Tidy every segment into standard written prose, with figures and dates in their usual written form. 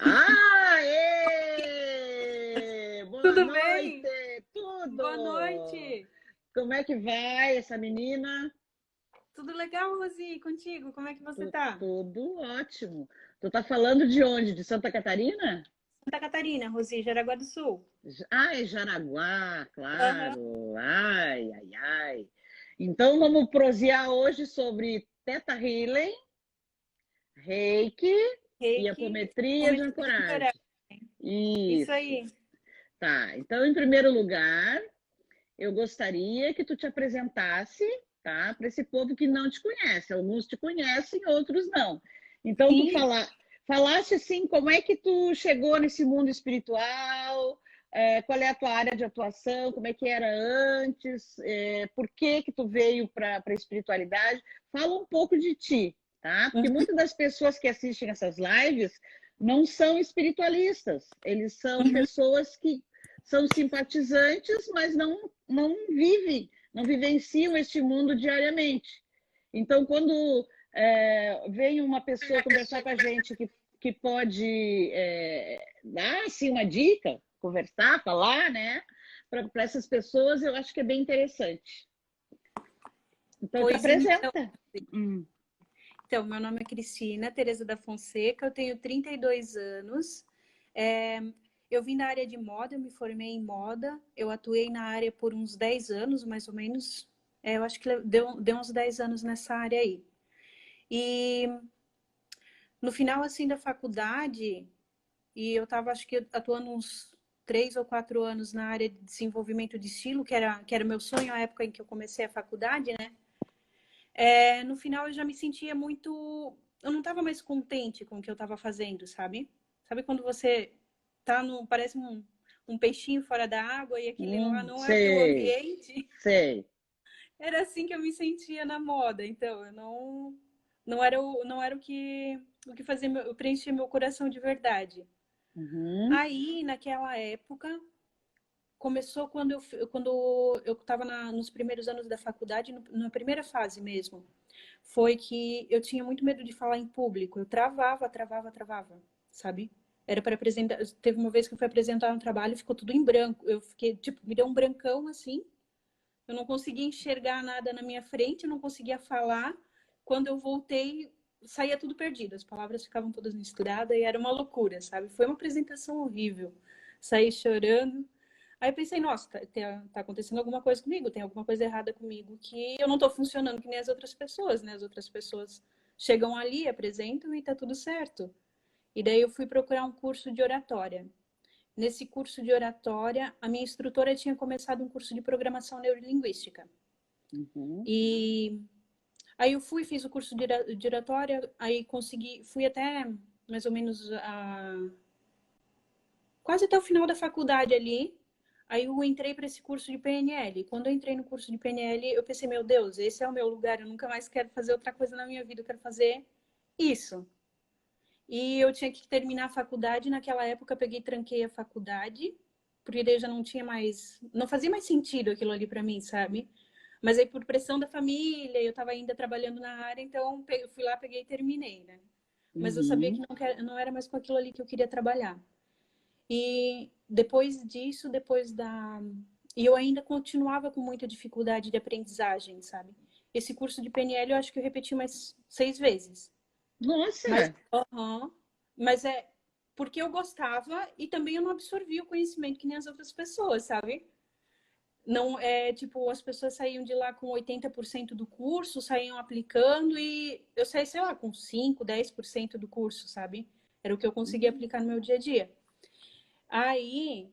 Ah, boa Tudo noite! bem? Boa Tudo! noite. Como é que vai essa menina? Tudo legal, Rosi? E contigo? Como é que você tá? Tudo ótimo. Tu tá falando de onde? De Santa Catarina? Santa Catarina, Rosi, Jaraguá do Sul. Ah, é Jaraguá, Aham. claro. Ai, ai, ai. Então vamos prosear hoje sobre Teta Healing, Reiki e Reiki, apometria de Geometria de ancoragem. Ancoragem. Isso Isso. aí. Tá. Então, em primeiro lugar, eu gostaria que tu te apresentasse, tá? Para esse povo que não te conhece. Alguns te conhecem, outros não. Então, Sim. falasse assim, como é que tu chegou nesse mundo espiritual? Qual é a tua área de atuação? Como é que era antes? Por que que tu veio para a espiritualidade? Fala um pouco de ti, tá? Porque muitas das pessoas que assistem essas lives não são espiritualistas. Eles são Uhum. pessoas que são simpatizantes, mas não vivem, não vivenciam este mundo diariamente. Então, quando vem uma pessoa conversar com a gente que pode dar assim, uma dica, conversar, falar, né? Para essas pessoas, eu acho que é bem interessante. Então, te Pois então, apresenta. Hum. então, meu nome é Cristina Tereza da Fonseca, eu tenho 32 anos. É, eu vim da área de moda, eu me formei em moda, eu atuei na área por uns 10 anos, mais ou menos. Eu acho que deu uns 10 anos nessa área aí. E no final, assim, da faculdade, e eu estava, acho que, atuando uns 3 ou 4 anos na área de desenvolvimento de estilo, que era o meu sonho, a época em que eu comecei a faculdade, né? No final, eu já me sentia muito... Eu não estava mais contente com o que eu estava fazendo, sabe? Sabe quando você tá no... Parece um peixinho fora da água e aquele lá não é o teu Sei, ambiente? sei. Era assim que eu me sentia na moda. Então, eu não era o que fazia preencher meu coração de verdade. Uhum. Aí, naquela época, começou quando eu estava nos primeiros anos da faculdade, na primeira fase mesmo. Foi que eu tinha muito medo de falar em público. Eu travava, sabe? Era para apresentar. Teve uma vez que eu fui apresentar um trabalho e ficou tudo em branco. Eu fiquei, tipo, me deu um brancão assim. Eu não conseguia enxergar nada na minha frente, eu não conseguia falar. Quando eu voltei, saía tudo perdido. As palavras ficavam todas misturadas e era uma loucura, sabe? Foi uma apresentação horrível. Saí chorando. Aí eu pensei, nossa, tá acontecendo alguma coisa comigo, tem alguma coisa errada comigo, que eu não tô funcionando que nem as outras pessoas, né? As outras pessoas chegam ali, apresentam e tá tudo certo. E daí eu fui procurar um curso de oratória. Nesse curso de oratória, a minha instrutora tinha começado um curso de programação neurolinguística. Uhum. E aí eu fiz o curso de oratória, aí fui até mais ou menos quase até o final da faculdade ali. Aí eu entrei para esse curso de PNL. Quando eu entrei no curso de PNL, eu pensei, meu Deus, esse é o meu lugar, eu nunca mais quero fazer outra coisa na minha vida, eu quero fazer isso. E eu tinha que terminar a faculdade, naquela época eu peguei e tranquei a faculdade, porque daí já não tinha mais, não fazia mais sentido aquilo ali para mim, sabe? Mas aí por pressão da família, eu estava ainda trabalhando na área, então eu fui lá, peguei e terminei, né? Mas eu sabia que Uhum. não era mais com aquilo ali que eu queria trabalhar. E depois disso, E eu ainda continuava com muita dificuldade de aprendizagem, sabe? Esse curso de PNL eu acho que eu repeti mais 6 vezes. Mas, Nossa! aham, mas é porque eu gostava e também eu não absorvia o conhecimento que nem as outras pessoas, sabe? Não é tipo, as pessoas saíam de lá com 80% do curso, saíam aplicando e eu saí, sei lá, com 5, 10% do curso, sabe? Era o que eu conseguia aplicar no meu dia a dia. Aí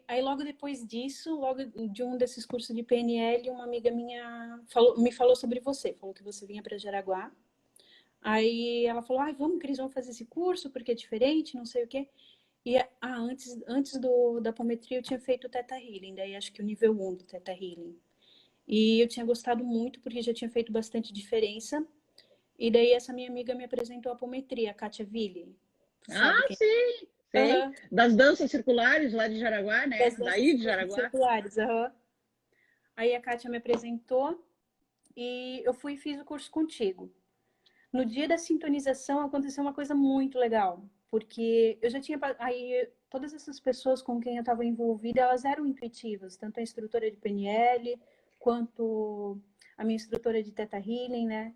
aí logo depois disso, logo de um desses cursos de PNL, uma amiga minha me falou sobre você, falou que você vinha para Jaraguá. Aí ela falou: "Ai, vamos, Cris, vamos fazer esse curso porque é diferente, não sei o quê". E antes da apometria eu tinha feito o Theta Healing, daí acho que o nível 1 do Theta Healing. E eu tinha gostado muito porque já tinha feito bastante diferença. E daí essa minha amiga me apresentou a apometria, a Kátia Ville. Tu sabe Ah, quem? sim, sei. Aham. Das danças circulares lá de Jaraguá, né? Das Daí danças de Jaraguá. circulares, aham. Aí a Kátia me apresentou e eu fui e fiz o curso contigo. No dia da sintonização aconteceu uma coisa muito legal, porque eu já tinha aí todas essas pessoas com quem eu estava envolvida, elas eram intuitivas, tanto a instrutora de PNL quanto a minha instrutora de Theta Healing, né?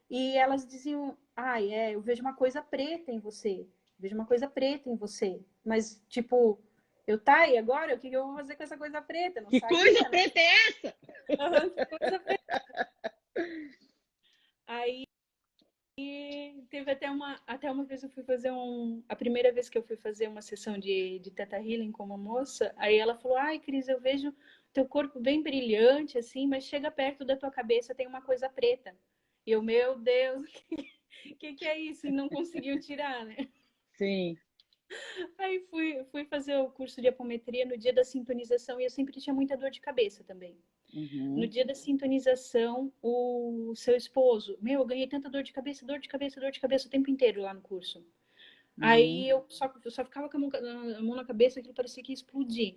E elas diziam: "Ai, eu vejo uma coisa preta em você. Vejo uma coisa preta em você". Mas tipo, e agora o que eu vou fazer com essa coisa preta? Não Que coisa saía, né? preta é essa? Que coisa preta. Aí teve até uma vez eu fui fazer a primeira vez que eu fui fazer uma sessão de Theta Healing com uma moça, aí ela falou: "Ai, Cris, eu vejo teu corpo bem brilhante, assim, mas chega perto da tua cabeça, tem uma coisa preta". E eu, meu Deus, que é isso? E não conseguiu tirar, né? Sim. Aí fui fazer o curso de apometria no dia da sintonização e eu sempre tinha muita dor de cabeça também. No Uhum. dia da sintonização, o seu esposo, eu ganhei tanta dor de cabeça, dor de cabeça, dor de cabeça o tempo inteiro lá no curso. Uhum. Aí eu só ficava com a mão na cabeça, aquilo parecia que ia explodir.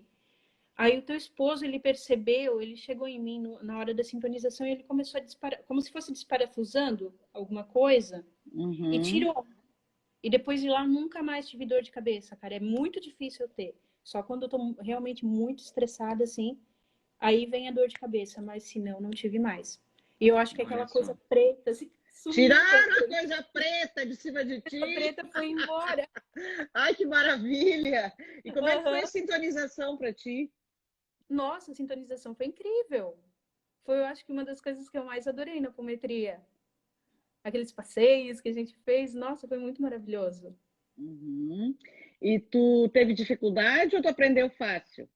Aí o teu esposo, ele percebeu, ele chegou em mim na hora da sintonização e ele começou a disparar, como se fosse desparafusando alguma coisa, e Uhum. tirou. E depois de lá, nunca mais tive dor de cabeça, cara. É muito difícil eu ter. Só quando eu tô realmente muito estressada, assim, aí vem a dor de cabeça, mas se não, não tive mais. E eu acho que Olha aquela só. coisa preta, assim, sumiu Tiraram a também. coisa preta de cima de A ti. preta foi embora. Ai, que maravilha! E como é que foi a Uhum. sintonização para ti? Nossa, a sintonização foi incrível. Foi, eu acho que uma das coisas que eu mais adorei na apometria. Aqueles passeios que a gente fez, nossa, foi muito maravilhoso. Uhum. E tu teve dificuldade ou tu aprendeu fácil?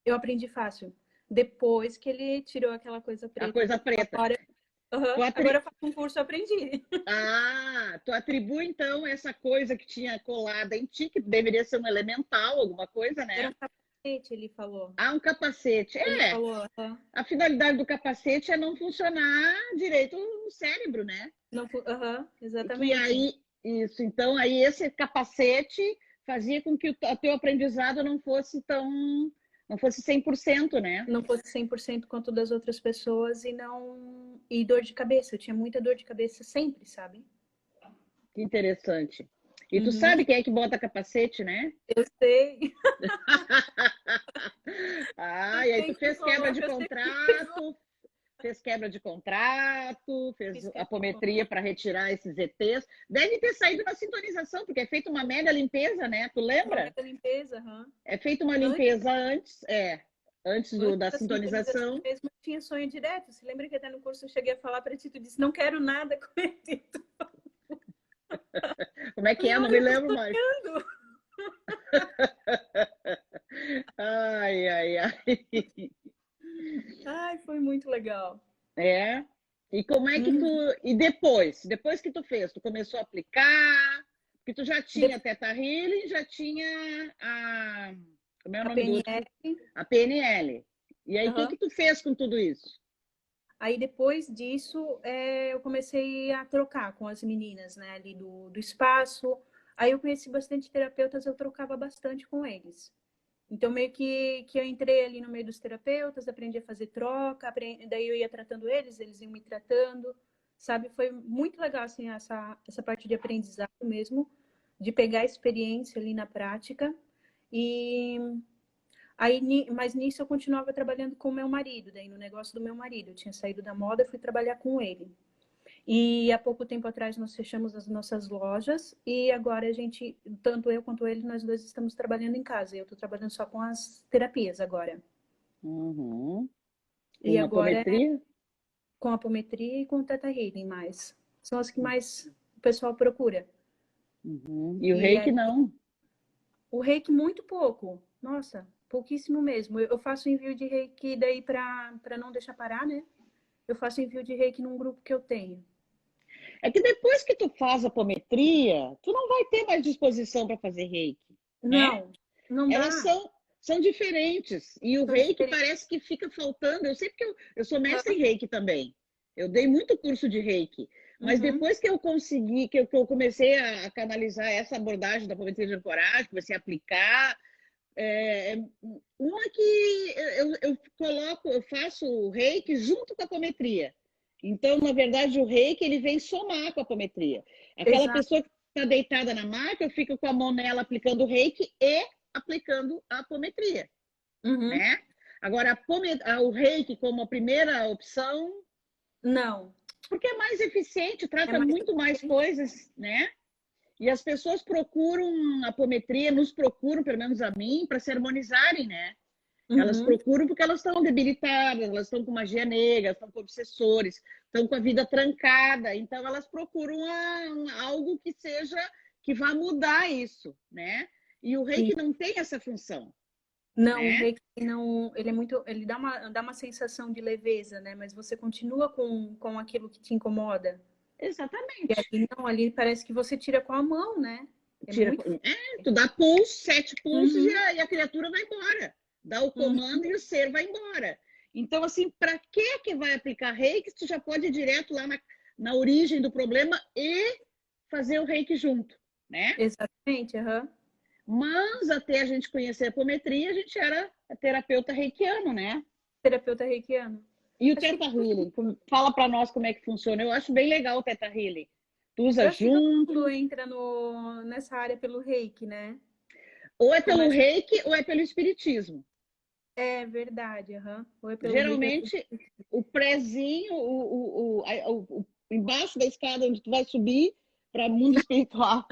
Eu aprendi fácil. Depois que ele tirou aquela coisa A preta, coisa porque preta. agora, Tu agora atri... eu faço um curso, eu aprendi. Tu atribui então essa coisa que tinha colada em ti, que deveria ser um elemental, alguma coisa, Era né? um capacete, ele falou. Ah, um capacete. Ele É, falou, a finalidade do capacete é não funcionar direito o cérebro, né? não, Que exatamente. aí, isso, então, aí esse capacete fazia com que o teu aprendizado não fosse 100%, né? Não fosse 100% quanto das outras pessoas e não. E dor de cabeça. Eu tinha muita dor de cabeça sempre, sabe? Que interessante. E tu Uhum. sabe quem é que bota capacete, né? Eu sei. Ah, e aí tu Quem que fez quebra de coloca, eu sempre fiz. contrato, fez quebra de contrato, fez Fiz apometria para retirar esses ETs. Deve ter saído na sintonização, porque é feita uma mega limpeza, né? Tu uma lembra? mega limpeza. Uhum. É feita uma Antes, limpeza antes antes da da sintonização sintonização. mesmo, eu tinha sonho direto. Você lembra que até no curso eu cheguei a falar para ti, tu disse, não quero nada com ele. Como é que é? Não Ai, me eu tô lembro mais. sonhando. Ai, ai, ai. Ai, foi muito legal. É. E como é que tu. Uhum. E depois que tu fez, tu começou a aplicar, porque tu já tinha Teta Healing, já tinha a. Como é o A nome do outro? PNL. A PNL. E aí, o que Uhum. que tu fez com tudo isso? Aí depois disso, eu comecei a trocar com as meninas, né, ali do espaço. Aí eu conheci bastante terapeutas, eu trocava bastante com eles. Então, meio que eu entrei ali no meio dos terapeutas, aprendi a fazer troca, daí eu ia tratando eles, eles iam me tratando, sabe? Foi muito legal, assim, essa parte de aprendizado mesmo, de pegar a experiência ali na prática. E aí, mas nisso eu continuava trabalhando com o meu marido, daí no negócio do meu marido. Eu tinha saído da moda, fui trabalhar com ele. E há pouco tempo atrás nós fechamos as nossas lojas e agora a gente, tanto eu quanto ele, nós dois estamos trabalhando em casa. Eu estou trabalhando só com as terapias agora. Uhum. E Com agora é apometria? com apometria e com Theta Healing mais. São as que mais o pessoal procura. Uhum. E o E reiki aí, não. o reiki muito pouco. Nossa, pouquíssimo mesmo. Eu faço envio de reiki daí para não deixar parar, né? Eu faço envio de reiki num grupo que eu tenho. É que depois que tu faz apometria, tu não vai ter mais disposição para fazer reiki, né? Não, não Elas dá. são diferentes. E o São reiki diferentes. parece que fica faltando. Eu sei porque eu sou mestre em reiki também. Eu dei muito curso de reiki. Mas Uhum. depois que eu consegui, que eu comecei a canalizar essa abordagem da apometria de ancoragem, comecei a aplicar, é, uma que eu faço o reiki junto com a apometria. Então, na verdade, o reiki, ele vem somar com a apometria. Aquela Exato. pessoa que está deitada na maca, eu fico com a mão nela aplicando o reiki e aplicando a apometria, Uhum. né? Agora, o reiki como a primeira opção, Não, porque é mais eficiente, é trata mais muito mais coisas, né? E as pessoas procuram a apometria, nos procuram, pelo menos a mim, para se harmonizarem, né? Elas uhum. procuram porque elas estão debilitadas, elas estão com magia negra, estão com obsessores, estão com a vida trancada. Então, elas procuram algo que seja, que vá mudar isso, né? E o Sim. reiki não tem essa função, Não, o né? reiki não, ele é muito, ele dá uma sensação de leveza, né? Mas você continua com aquilo que te incomoda. E Exatamente. ali não, ali parece que você tira com a mão, né? É Tira, muito. tu dá pulso, 7 pulsos e Uhum, a criatura vai embora. Dá o uhum. comando e o ser vai embora. Então, assim, para que vai aplicar reiki se tu já pode ir direto lá na origem do problema e fazer o reiki junto, né? Exatamente, aham. Mas até a gente conhecer a apometria, a gente era terapeuta reikiano, né? Terapeuta reikiano. E o Acho que Theta Healing? Fala para nós como é que funciona. Eu acho bem legal o Theta Healing. Tu usa eu acho que todo mundo junto? entra nessa área pelo reiki, né? Ou é pelo Começa. reiki ou é pelo espiritismo. É verdade, aham. Ou é pelo reiki ou é pelo... Geralmente, o prézinho, embaixo da escada onde tu vai subir para o mundo espiritual,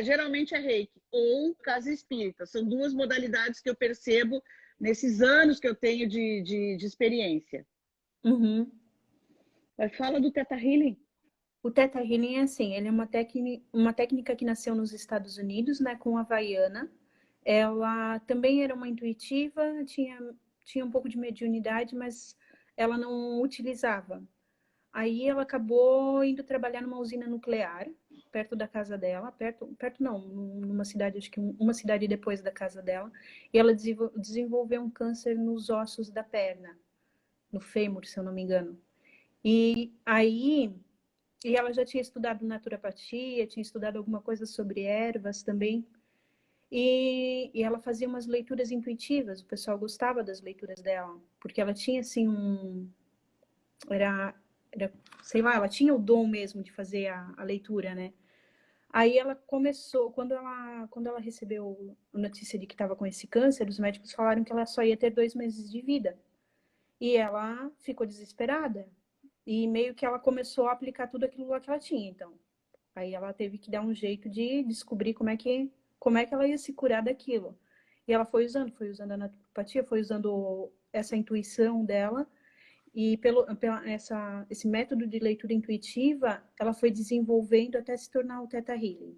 geralmente é reiki ou casa espírita. São duas modalidades que eu percebo nesses anos que eu tenho de experiência. Uhum. Mas fala do Theta Healing. O Theta Healing é assim, ele é uma técnica que nasceu nos Estados Unidos, né, com a Havaiana. Ela também era uma intuitiva, tinha um pouco de mediunidade, mas ela não utilizava. Aí ela acabou indo trabalhar numa usina nuclear, perto da casa dela, perto não, numa cidade, acho que uma cidade depois da casa dela, e ela desenvolveu um câncer nos ossos da perna, no fêmur, se eu não me engano. E aí, e ela já tinha estudado naturopatia, tinha estudado alguma coisa sobre ervas também, e ela fazia umas leituras intuitivas, o pessoal gostava das leituras dela, porque ela tinha assim era, sei lá, ela tinha o dom mesmo de fazer a leitura, né? Aí ela começou, quando ela recebeu a notícia de que estava com esse câncer, os médicos falaram que ela só ia ter 2 meses de vida. E ela ficou desesperada. E meio que ela começou a aplicar tudo aquilo lá que ela tinha, então. Aí ela teve que dar um jeito de descobrir como é que ela ia se curar daquilo. E ela foi usando a naturopatia, foi usando essa intuição dela e esse método de leitura intuitiva, ela foi desenvolvendo até se tornar o Theta Healing.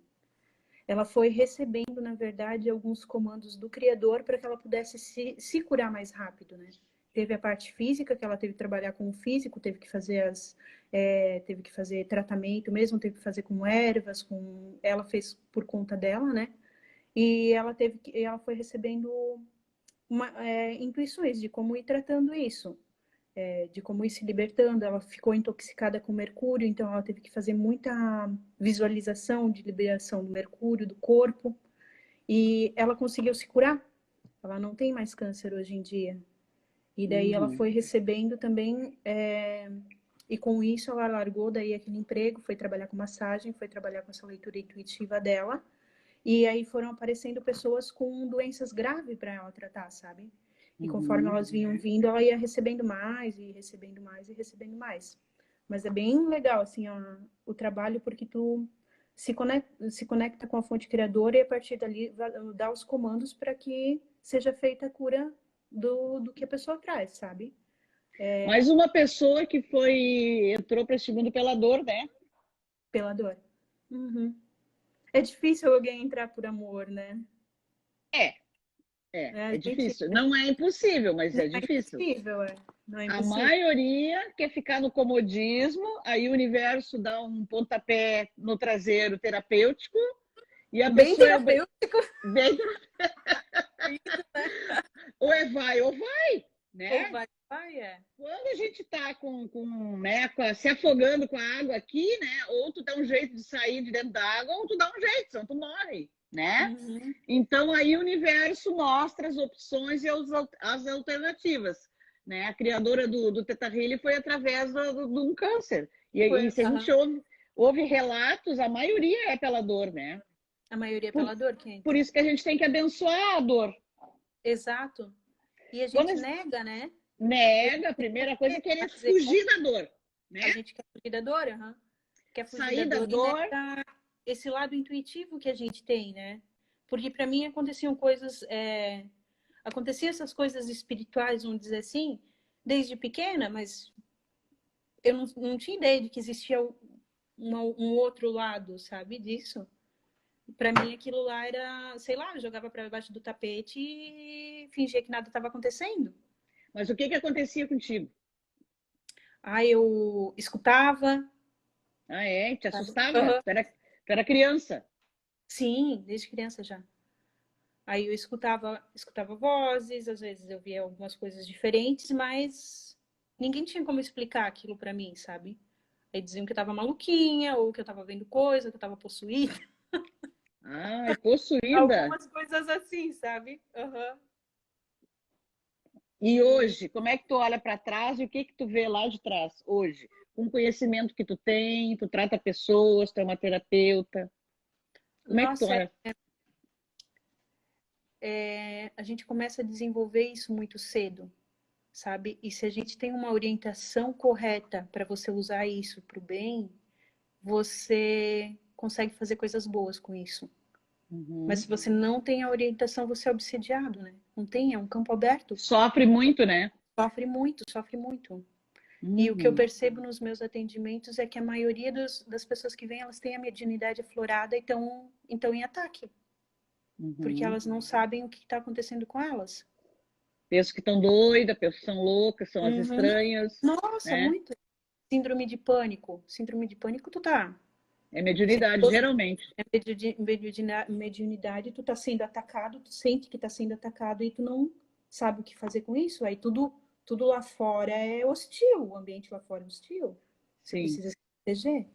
Ela foi recebendo, na verdade, alguns comandos do Criador para que ela pudesse se curar mais rápido, né? Teve a parte física, que ela teve que trabalhar com o físico, teve que fazer tratamento mesmo, teve que fazer com ervas, ela fez por conta dela, né? E ela foi recebendo intuições de como ir tratando isso, de como ir se libertando. Ela ficou intoxicada com mercúrio, então ela teve que fazer muita visualização de liberação do mercúrio do corpo. E ela conseguiu se curar. Ela não tem mais câncer hoje em dia. E daí ela Uhum. foi recebendo também, e com isso ela largou daí aquele emprego, foi trabalhar com massagem, foi trabalhar com essa leitura intuitiva dela. E aí foram aparecendo pessoas com doenças graves para ela tratar, sabe? E conforme Uhum. elas vinham vindo, ela ia recebendo mais, e recebendo mais, e recebendo mais. Mas é bem legal, assim, o trabalho, porque tu se conecta com a fonte criadora e a partir dali dá os comandos para que seja feita a cura do que a pessoa traz, sabe? Mais uma pessoa que entrou para este mundo pela dor, né? Pela dor. Uhum. É difícil alguém entrar por amor, né? É, A é gente difícil. Não é impossível, mas não é é difícil. impossível, é. Não é A impossível. maioria quer ficar no comodismo, aí o universo dá um pontapé no traseiro terapêutico e a Bem pessoa é terapêutico, bem, né? ou é vai ou vai, Ou né? vai, é. Quando a gente está né, se afogando com a água aqui, né? Ou tu dá um jeito de sair de dentro da água, ou tu dá um jeito, senão tu morre, né? Uhum. Então aí o universo mostra as opções e as alternativas. né? A criadora do Theta Healing foi através de um câncer. Foi, E se a gente ouve relatos, a maioria é pela dor, né? a maioria é pela dor que entra. Por isso que a gente tem que abençoar a dor. Exato. E a gente nega, né? Nega, a primeira coisa é querer fugir da dor, né? A gente quer fugir da dor, quer fugir sair da da dor. dor. Esse lado intuitivo que a gente tem, né? Porque para mim aconteciam coisas, aconteciam essas coisas espirituais, vamos dizer assim, desde pequena, mas eu não tinha ideia de que existia um outro lado, sabe, disso. Para mim aquilo lá era, sei lá, eu jogava para baixo do tapete e fingia que nada estava acontecendo. Mas o que acontecia contigo? Eu escutava. Te assustava? Tu era criança? Sim, desde criança já. Aí eu escutava vozes, às vezes eu via algumas coisas diferentes, mas ninguém tinha como explicar aquilo pra mim, sabe? Aí diziam que eu tava maluquinha, ou que eu tava vendo coisa, que eu tava possuída. Possuída? Algumas coisas assim, sabe? E hoje, como é que tu olha para trás e o que tu vê lá de trás hoje? Com o conhecimento que tu tem, tu trata pessoas, tu é uma terapeuta. Como é que tu olha? A gente começa a desenvolver isso muito cedo, sabe? E se a gente tem uma orientação correta para você usar isso para o bem, você consegue fazer coisas boas com isso. Mas se você não tem a orientação, você é obsediado, né? Não tem, é um campo aberto. Sofre muito, né? Sofre muito, sofre muito. E o que eu percebo nos meus atendimentos é que a maioria das pessoas que vêm, elas têm a mediunidade aflorada e estão em ataque. Porque elas não sabem o que está acontecendo com elas. Pensam que estão doidas, pensam que são loucas, são as estranhas. Nossa, né? muito. Síndrome de pânico. Síndrome de pânico, tu tá... É mediunidade, geralmente. É mediunidade, tu tá sendo atacado, tu sente que tá sendo atacado e tu não sabe o que fazer com isso. Aí tudo lá fora é hostil, o ambiente lá fora é hostil. Você precisa se proteger.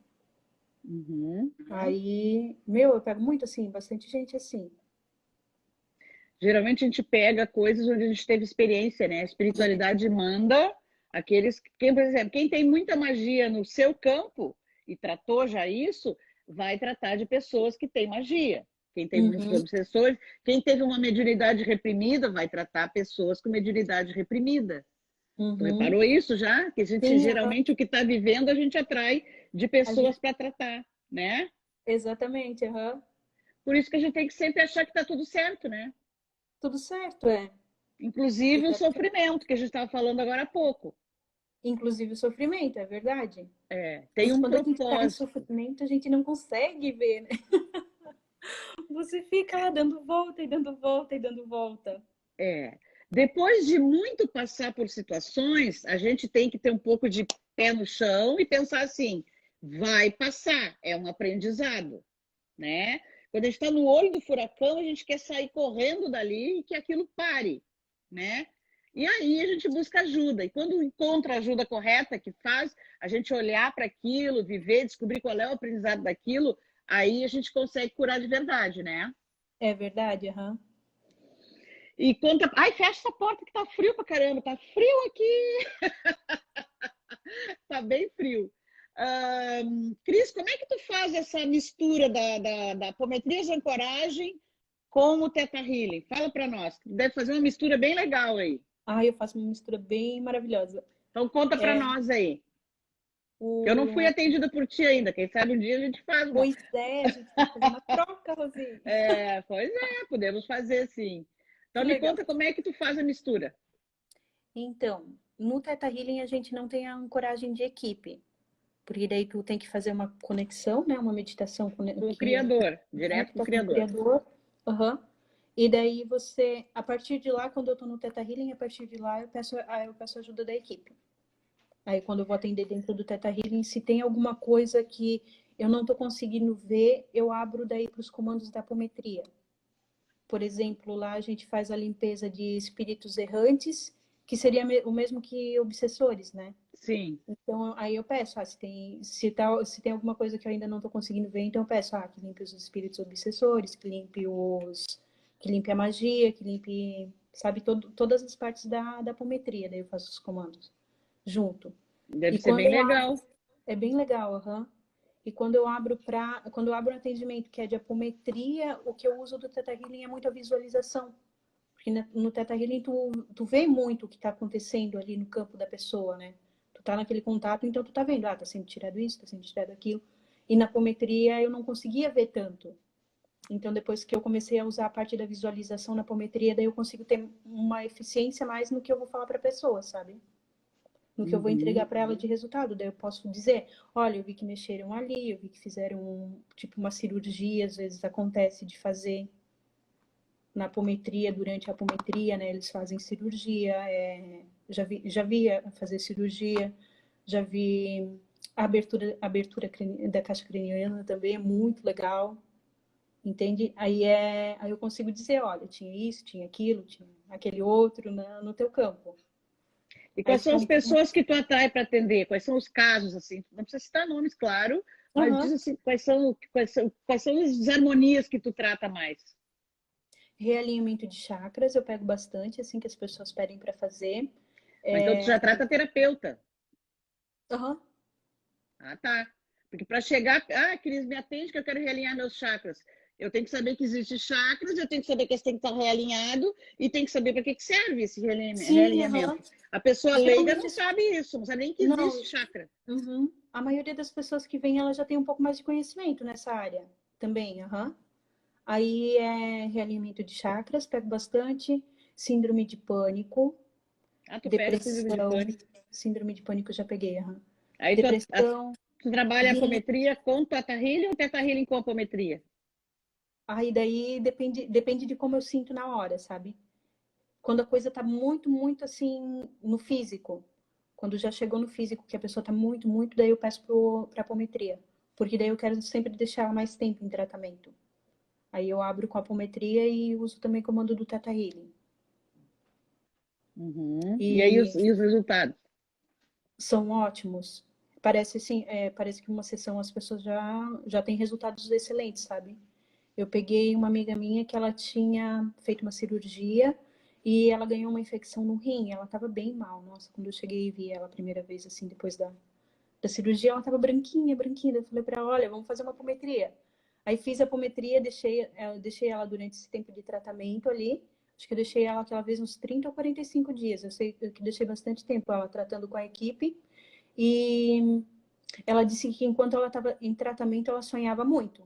Aí, eu pego muito assim, bastante gente assim. Geralmente a gente pega coisas onde a gente teve experiência, né? A espiritualidade manda aqueles... por exemplo, quem tem muita magia no seu campo e tratou já isso, vai tratar de pessoas que têm magia. Quem tem muitos obsessores, quem teve uma mediunidade reprimida, vai tratar pessoas com mediunidade reprimida. Tu reparou isso já? Que a gente geralmente o que está vivendo a gente atrai de pessoas para tratar, né? Exatamente, Por isso que a gente tem que sempre achar que está tudo certo, né? Tudo certo, Inclusive o sofrimento, que a gente estava falando agora há pouco. Inclusive o sofrimento, é verdade. Tem um quando propósito. a gente está em sofrimento, a gente não consegue ver, né? Você fica lá dando volta e dando volta e dando volta. Depois de muito passar por situações, a gente tem que ter um pouco de pé no chão e pensar assim, vai passar, é um aprendizado, né? Quando a gente está no olho do furacão, a gente quer sair correndo dali e que aquilo pare, né? E aí a gente busca ajuda. E quando encontra a ajuda correta, que faz a gente olhar para aquilo, viver, descobrir qual é o aprendizado daquilo, aí a gente consegue curar de verdade, né? É verdade, E conta... fecha essa porta que tá frio pra caramba. Tá frio aqui. Tá bem frio. Cris, como é que tu faz essa mistura da apometria de ancoragem com o Theta Healing? Fala para nós. Deve fazer uma mistura bem legal aí. Eu faço uma mistura bem maravilhosa. Então conta para nós aí. Eu não fui atendida por ti ainda. Quem sabe um dia a gente faz uma. Pois é, a gente tem que fazer uma troca, Rosi. Pois é, podemos fazer sim. Então me conta como é que tu faz a mistura. Então, no Theta Healing a gente não tem a ancoragem de equipe. Porque daí tu tem que fazer uma conexão, né? Uma meditação com o Criador, direto com o Criador. E daí você, a partir de lá, quando eu tô no Theta Healing, a partir de lá eu peço ajuda da equipe. Aí quando eu vou atender dentro do Theta Healing, se tem alguma coisa que eu não tô conseguindo ver, eu abro daí para os comandos da apometria. Por exemplo, lá a gente faz a limpeza de espíritos errantes, que seria o mesmo que obsessores, né? Sim. Então, aí eu peço, se tem alguma coisa que eu ainda não estou conseguindo ver, então eu peço, que limpe os espíritos obsessores, que limpe a magia, que limpe, sabe? Todas as partes da apometria, daí eu faço os comandos junto. Deve E ser quando bem eu abro, legal. é bem legal, aham. E quando eu abro um atendimento que é de apometria, o que eu uso do Theta Healing é muito a visualização. Porque no Theta Healing tu vê muito o que está acontecendo ali no campo da pessoa, né? Tu tá naquele contato, então tu tá vendo, tá sendo tirado isso, tá sendo tirado aquilo. E na apometria eu não conseguia ver tanto. Então depois que eu comecei a usar a parte da visualização na apometria, daí eu consigo ter uma eficiência mais no que eu vou falar para a pessoa, sabe? No que eu vou entregar para ela de resultado. Daí eu posso dizer, olha, eu vi que mexeram ali, eu vi que fizeram tipo uma cirurgia, às vezes acontece de fazer na apometria, durante a apometria, né? Eles fazem cirurgia, já vi fazer cirurgia, já vi a abertura da caixa craniana também, é muito legal, entende? Aí eu consigo dizer, olha, tinha isso, tinha aquilo, tinha aquele outro no teu campo. E Aí quais são fica as pessoas que tu atrai para atender? Quais são os casos, assim? Não precisa citar nomes, claro, mas diz Uhum. assim, quais são as desarmonias que tu trata mais? Realinhamento de chakras, eu pego bastante, assim, que as pessoas pedem para fazer. Mas então tu já trata terapeuta. Uhum. Ah, tá. Porque para chegar, Cris, me atende que eu quero realinhar meus chakras. Eu tenho que saber que existe chakras, eu tenho que saber que eles têm que estar realinhado e tem que saber para que serve esse Sim, uhum. realinhamento. A pessoa leiga não Geralmente, sabe isso, não sabe nem que não. existe chakra. Uhum. A maioria das pessoas que vem, ela já tem um pouco mais de conhecimento nessa área também, aham. Aí é realinhamento de chakras, pego bastante. Síndrome de pânico, Ah, tu pega síndrome de depressão. pânico. Síndrome de pânico eu já peguei, aham. Aí Depressão. tu trabalha a ri- apometria com Teta Healing ou Teta Healing com apometria? Aí daí depende de como eu sinto na hora, sabe? Quando a coisa tá muito, muito assim no físico. Quando já chegou no físico, que a pessoa tá muito, muito, daí eu peço pra apometria. Porque daí eu quero sempre deixar ela mais tempo em tratamento. Aí eu abro com a apometria e uso também o comando do Theta Healing. Uhum. E aí E e os resultados? são ótimos. Parece assim, parece que uma sessão as pessoas já têm resultados excelentes, sabe? Eu peguei uma amiga minha que ela tinha feito uma cirurgia e ela ganhou uma infecção no rim. Ela estava bem mal. Nossa, quando eu cheguei e vi ela a primeira vez, assim, depois da cirurgia, ela estava branquinha, branquinha. Eu falei para ela, olha, vamos fazer uma apometria. Aí fiz a apometria, deixei ela durante esse tempo de tratamento ali. Acho que eu deixei ela aquela vez uns 30 ou 45 dias. Eu sei que deixei bastante tempo ela tratando com a equipe. E ela disse que enquanto ela estava em tratamento, ela sonhava muito.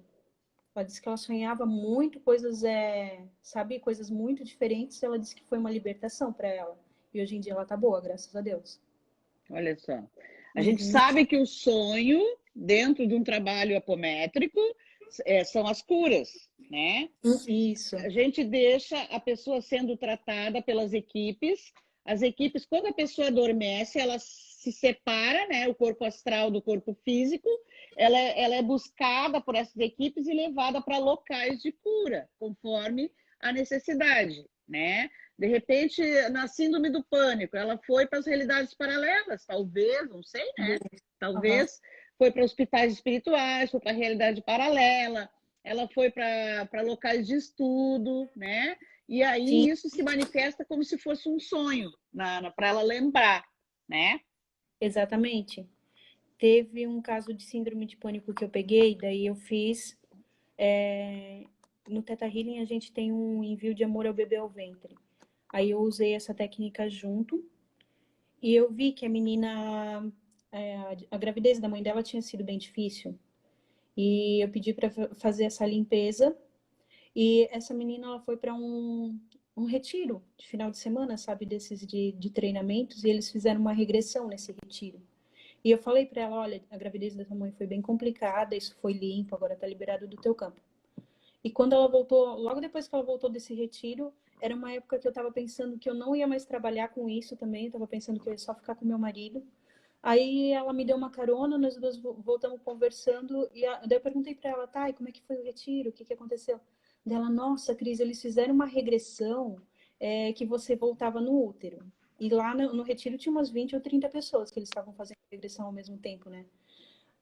Ela disse que ela sonhava muito, coisas, sabe, coisas muito diferentes. Ela disse que foi uma libertação para ela. E hoje em dia ela tá boa, graças a Deus. Olha só. A gente Uhum. sabe que o sonho, dentro de um trabalho apométrico, são as curas, né? Isso. A gente deixa a pessoa sendo tratada pelas equipes. As equipes, quando a pessoa adormece, ela se separa, né? O corpo astral do corpo físico. Ela é buscada por essas equipes e levada para locais de cura, conforme a necessidade, né? De repente, na síndrome do pânico, ela foi para as realidades paralelas, talvez, não sei, né? Uhum. Talvez foi para hospitais espirituais, foi para a realidade paralela, ela foi para locais de estudo, né? E Sim, aí isso se manifesta como se fosse um sonho, para ela lembrar, né? exatamente. Teve um caso de síndrome de pânico que eu peguei, daí eu fiz. No Theta Healing a gente tem um envio de amor ao bebê ao ventre. Aí eu usei essa técnica junto e eu vi que a menina, a gravidez da mãe dela tinha sido bem difícil. E eu pedi para fazer essa limpeza. E essa menina ela foi para um retiro de final de semana, sabe, desses de treinamentos, e eles fizeram uma regressão nesse retiro. E eu falei para ela, olha, a gravidez da tua mãe foi bem complicada, isso foi limpo, agora tá liberado do teu campo. E quando ela voltou, logo depois que ela voltou desse retiro, era uma época que eu estava pensando que eu não ia mais trabalhar com isso também, eu estava pensando que eu ia só ficar com meu marido. Aí ela me deu uma carona, nós duas voltamos conversando, daí eu perguntei para ela, tá, e como é que foi o retiro? O que aconteceu? Dela, nossa, Cris, eles fizeram uma regressão que você voltava no útero. E lá no retiro tinha umas 20 ou 30 pessoas que eles estavam fazendo regressão ao mesmo tempo, né?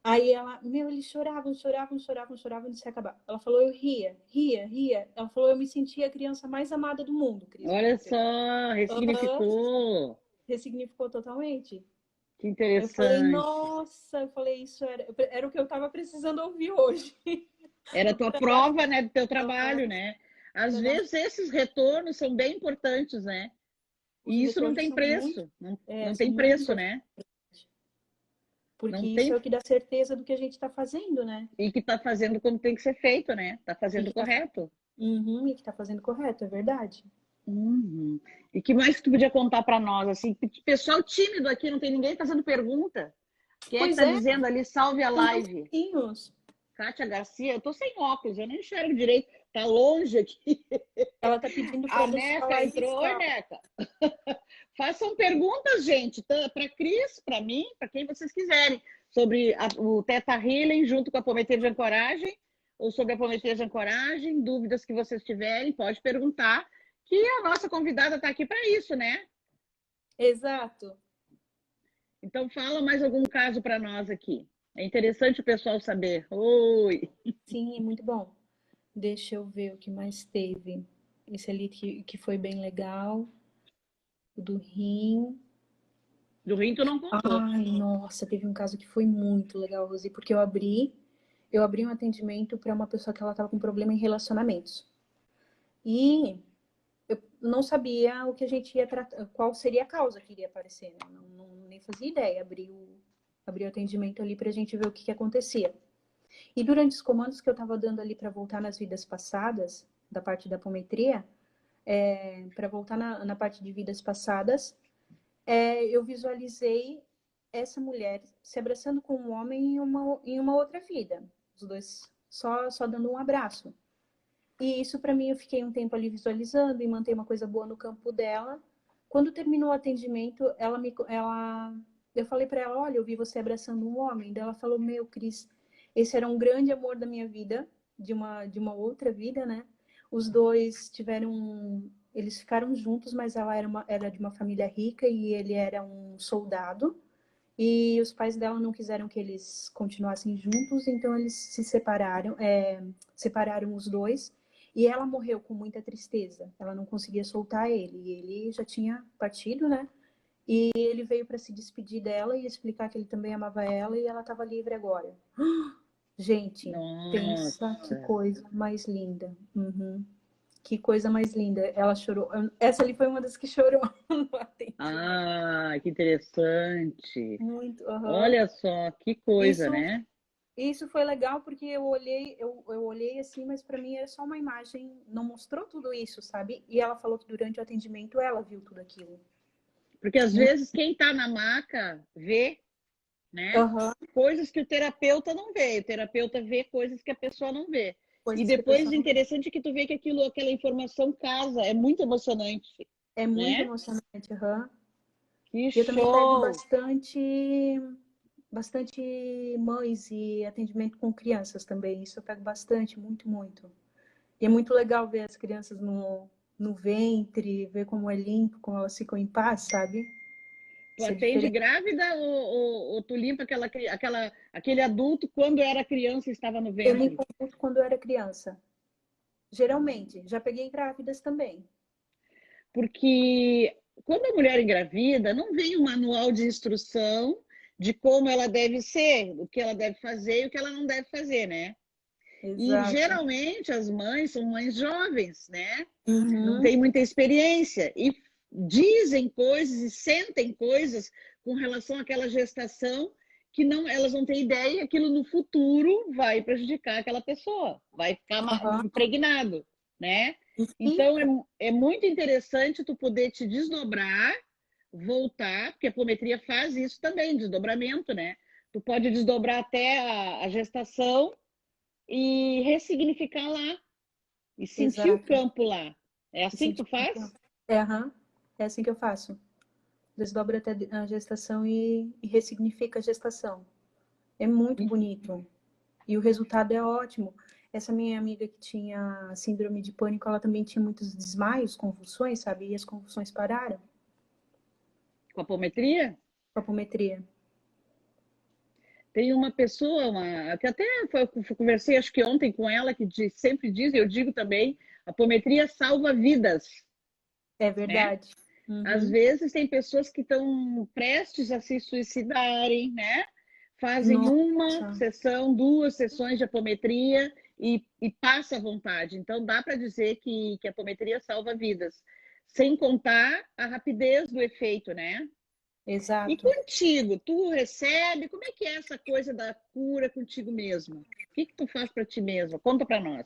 Aí ela, meu, eles choravam, choravam, choravam, choravam de se acabar. Ela falou, eu ria, ria, ria. Ela falou, eu me sentia a criança mais amada do mundo, Cris, Olha naquele tempo. só, Aham, ressignificou. ressignificou totalmente. Que Aí eu falei, interessante. nossa, eu falei, isso era o que eu estava precisando ouvir hoje. Era a tua prova, né, do teu Aham, trabalho, né? Às da nossa, vezes esses retornos são bem importantes, né? os E isso não retornos tem são muito, preço, não são tem muito preço, importantes, né? porque Não isso é tem o que dá certeza do que a gente está fazendo, né? e que está fazendo como tem que ser feito, né? Está E fazendo que tá, correto. uhum, e que tá fazendo correto, é verdade. Uhum. E que mais que tu podia contar para nós? Assim, pessoal tímido aqui, não tem ninguém fazendo pergunta. Quem é que Pois está é, dizendo ali, salve a são tão live? pouquinhos. Kátia Garcia, eu tô sem óculos, eu não enxergo direito, tá longe aqui. Ela tá pedindo para A deixar a Neca live entrou. Oi, salva. Neca. Façam perguntas, gente, para Cris, para mim, para quem vocês quiserem, sobre o Teta Healing junto com a Pometer de Ancoragem, ou sobre a Pometer de Ancoragem, dúvidas que vocês tiverem, pode perguntar, que a nossa convidada está aqui para isso, né? Exato. Então, fala mais algum caso para nós aqui. É interessante o pessoal saber. Oi! Sim, é muito bom. Deixa eu ver o que mais teve. Esse ali que foi bem legal. O do rim. Do Rio tu não contou. Ai, nossa, teve um caso que foi muito legal, Rosi, porque eu abri um atendimento para uma pessoa que ela estava com problema em relacionamentos. E eu não sabia o que a gente ia tratar, qual seria a causa que iria aparecer, né? Nem fazia ideia. Abri o atendimento ali para a gente ver o que acontecia. E durante os comandos que eu estava dando ali para voltar nas vidas passadas, da parte da apometria, para voltar na parte de vidas passadas, eu visualizei essa mulher se abraçando com um homem em uma outra vida. Os dois só dando um abraço. E isso, para mim, eu fiquei um tempo ali visualizando e mantei uma coisa boa no campo dela. Quando terminou o atendimento, eu falei para ela, olha, eu vi você abraçando um homem. Daí ela falou, meu, Cris, esse era um grande amor da minha vida, de uma outra vida, né? Os dois eles ficaram juntos, mas ela era de uma família rica e ele era um soldado. E os pais dela não quiseram que eles continuassem juntos, então eles se separaram os dois. E ela morreu com muita tristeza. Ela não conseguia soltar ele. E ele já tinha partido, né? E ele veio para se despedir dela e explicar que ele também amava ela e ela estava livre agora. Gente, pensa que Nossa! coisa mais linda. Uhum. Que coisa mais linda. Ela chorou. Essa ali foi uma das que chorou no atendimento. Ah, que interessante! Muito. Uhum. Olha só, que coisa, Isso né? Isso foi legal porque eu olhei assim, mas para mim era só uma imagem, não mostrou tudo isso, sabe? E ela falou que durante o atendimento ela viu tudo aquilo. Porque às Muito, vezes quem está na maca vê, né? aham, Coisas que o terapeuta não vê. O terapeuta vê coisas que a pessoa não vê. E coisas que a depois pessoa o não vê. interessante é que tu vê que aquela informação casa. É muito emocionante, É muito né? emocionante, aham. Que E eu também pego show! bastante mães e atendimento com crianças também. Isso eu pego bastante, muito, muito. E é muito legal ver as crianças no ventre, ver como é limpo, como elas ficam em paz, sabe? Tu Isso é atende diferente. grávida ou tu limpa aquele adulto quando era criança e estava no Eu me ventre? consulto quando eu era criança. Geralmente, já peguei grávidas também. Porque quando a mulher engravida, não vem um manual de instrução de como ela deve ser, o que ela deve fazer e o que ela não deve fazer, né? E Exato. geralmente as mães são mães jovens, né? Não Uhum. têm muita experiência e dizem coisas e sentem coisas com relação àquela gestação que não, elas não têm ideia e aquilo no futuro vai prejudicar aquela pessoa, vai ficar Aham. impregnado, né? E Então fica. é muito interessante tu poder te desdobrar, voltar, porque a apometria faz isso também, desdobramento, né? Tu pode desdobrar até a gestação e ressignificar lá e sentir o Exato. campo lá. É E assim que sentir. tu faz? Aham. É assim que eu faço. Desdobra até a gestação e ressignifica a gestação. É muito bonito. E o resultado é ótimo. Essa minha amiga que tinha síndrome de pânico, ela também tinha muitos desmaios, convulsões, sabe? E as convulsões pararam Com a apometria? com a apometria. Tem uma pessoa, que até conversei, acho que ontem com ela, que sempre diz, e eu digo também, a apometria salva vidas, É né? verdade. Às Uhum. vezes tem pessoas que estão prestes a se suicidarem, né? Fazem uma Nossa, sessão, 2 sessões de apometria e passa à vontade. Então dá para dizer que a apometria salva vidas, sem contar a rapidez do efeito, né? E exato. contigo, tu recebe? Como é que é essa coisa da cura contigo mesma? O que que tu faz para ti mesma? Conta para nós.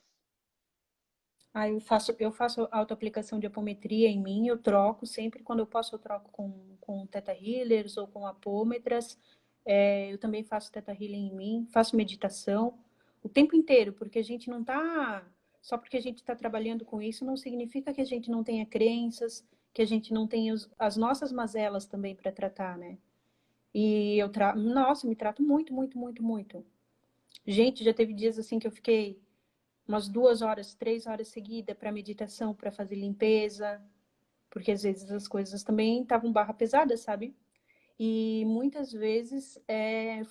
Aí eu faço autoaplicação de apometria em mim, eu troco, sempre quando eu posso eu troco com Theta Healers ou com apômetras. Eu também faço Theta Healing em mim, faço meditação o tempo inteiro, porque a gente não tá, só porque a gente está trabalhando com isso, não significa que a gente não tenha crenças, que a gente não tenha as nossas mazelas também para tratar, né? E nossa, me trato muito, muito, muito, muito. Gente, já teve dias assim que eu fiquei umas 2 horas, 3 horas seguidas para meditação, para fazer limpeza, porque às vezes as coisas também estavam barra pesada, sabe? E muitas vezes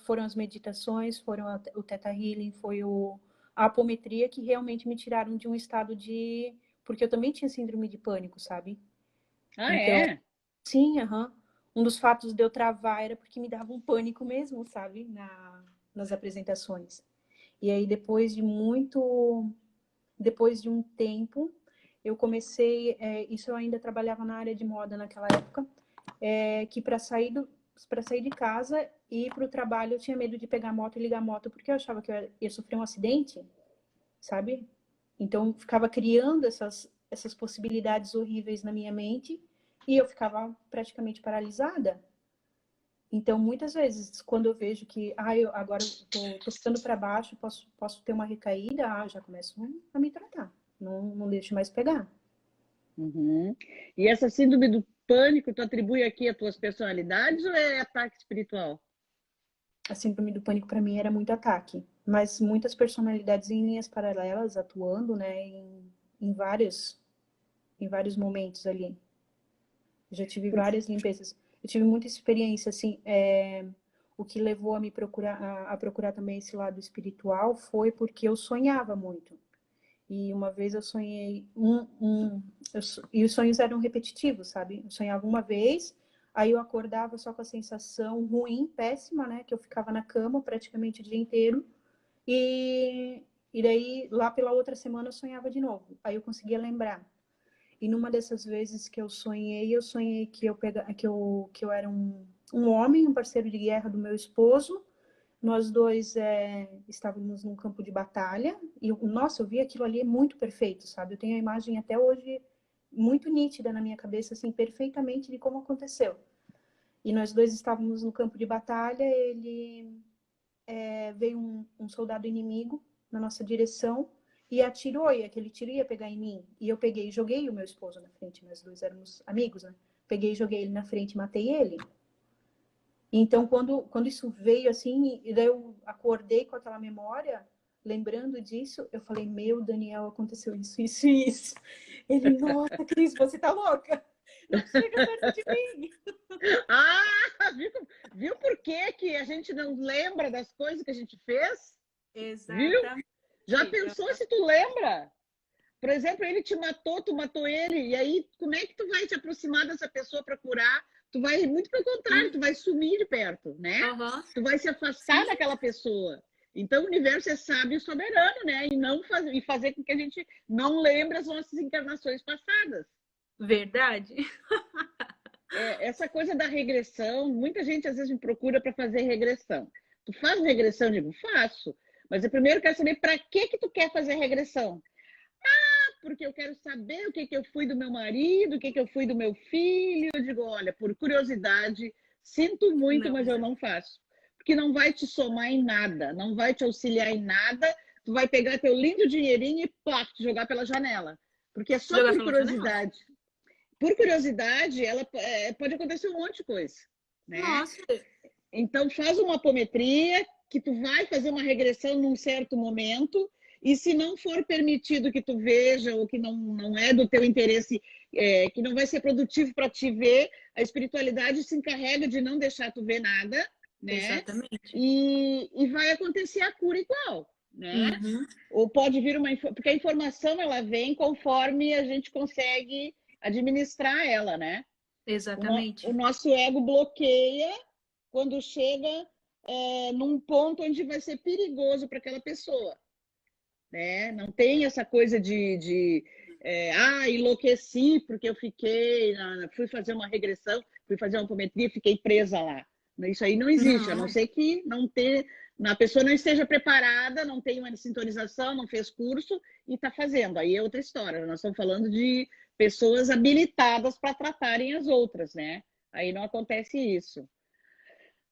foram as meditações, foram o Theta Healing, a apometria que realmente me tiraram de um estado de... Porque eu também tinha síndrome de pânico, sabe? Ah, Então, é? sim, aham. Um dos fatos de eu travar era porque me dava um pânico mesmo, sabe? Nas apresentações. E aí, depois de um tempo, eu comecei, isso eu ainda trabalhava na área de moda naquela época, que para sair de casa e ir para o trabalho eu tinha medo de pegar a moto e ligar a moto, porque eu achava que eu ia sofrer um acidente, sabe? Então, eu ficava criando essas possibilidades horríveis na minha mente e eu ficava praticamente paralisada. Então, muitas vezes, quando eu vejo que eu agora tô ficando para baixo, posso ter uma recaída, já começo a me tratar. Não deixo mais pegar. Uhum. E essa síndrome do pânico, tu atribui aqui as tuas personalidades ou é ataque espiritual? A síndrome do pânico, para mim, era muito ataque. Mas muitas personalidades em linhas paralelas, atuando, né, em em vários momentos ali. Eu já tive Porque... várias limpezas. Eu tive muita experiência, assim, o que levou a me procurar, a procurar também esse lado espiritual foi porque eu sonhava muito. E uma vez eu sonhei e os sonhos eram repetitivos, sabe? Eu sonhava uma vez, aí eu acordava só com a sensação ruim, péssima, né? Que eu ficava na cama praticamente o dia inteiro. E daí, lá pela outra semana, eu sonhava de novo. Aí eu conseguia lembrar. E numa dessas vezes que eu sonhei que eu era um homem, um parceiro de guerra do meu esposo. Nós dois estávamos num campo de batalha e, nossa, eu vi aquilo ali muito perfeito, sabe? Eu tenho a imagem até hoje muito nítida na minha cabeça, assim, perfeitamente de como aconteceu. E nós dois estávamos no campo de batalha, veio um soldado inimigo na nossa direção e atirou, e aquele tiro ia pegar em mim. E eu peguei e joguei o meu esposo na frente, nós dois éramos amigos, né? Peguei e joguei ele na frente e matei ele. Então, quando isso veio assim, e daí eu acordei com aquela memória, lembrando disso, eu falei: Meu, Daniel, aconteceu isso, isso e isso. Ele: Nossa, Cris, você tá louca? Não chega perto de mim. Ah, viu por que a gente não lembra das coisas que a gente fez? Viu? Exatamente. Já pensou se tu lembra? Por exemplo, ele te matou, tu matou ele, e aí como é que tu vai te aproximar dessa pessoa para curar? Tu vai, muito pelo contrário, tu vai sumir de perto, né? Aham. Tu vai se afastar Sim, daquela pessoa. Então o universo é sábio e soberano, né? E fazer com que a gente não lembre as nossas encarnações passadas. verdade. Essa coisa da regressão, muita gente às vezes me procura para fazer regressão. Tu faz regressão? Eu digo, faço. Mas eu primeiro quero saber para que tu quer fazer regressão. Porque eu quero saber o que eu fui do meu marido, o que eu fui do meu filho. Eu digo, olha, por curiosidade, sinto muito, Não, mas eu não faço. Porque não vai te somar em nada, não vai te auxiliar em nada. Tu vai pegar teu lindo dinheirinho e pá, te jogar pela janela. Porque é só jogar por pela janela? curiosidade. Por curiosidade, pode acontecer um monte de coisa, né? Nossa, Então, faz uma apometria que tu vai fazer uma regressão num certo momento e se não for permitido que tu veja ou que não é do teu interesse, que não vai ser produtivo para te ver, a espiritualidade se encarrega de não deixar tu ver nada, né? Exatamente. E vai acontecer a cura igual, né? Uhum. Ou pode vir porque a informação ela vem conforme a gente consegue administrar ela, né? O Exatamente. nosso ego bloqueia quando chega num ponto onde vai ser perigoso para aquela pessoa, né? Não tem essa coisa de enlouqueci porque eu fui fazer uma regressão, fui fazer uma apometria, fiquei presa lá. Isso aí não existe, a não Não, ser que a pessoa não esteja preparada, não tem uma sintonização, não fez curso e está fazendo. Aí é outra história. Nós estamos falando de pessoas habilitadas para tratarem as outras, né? Aí não acontece isso.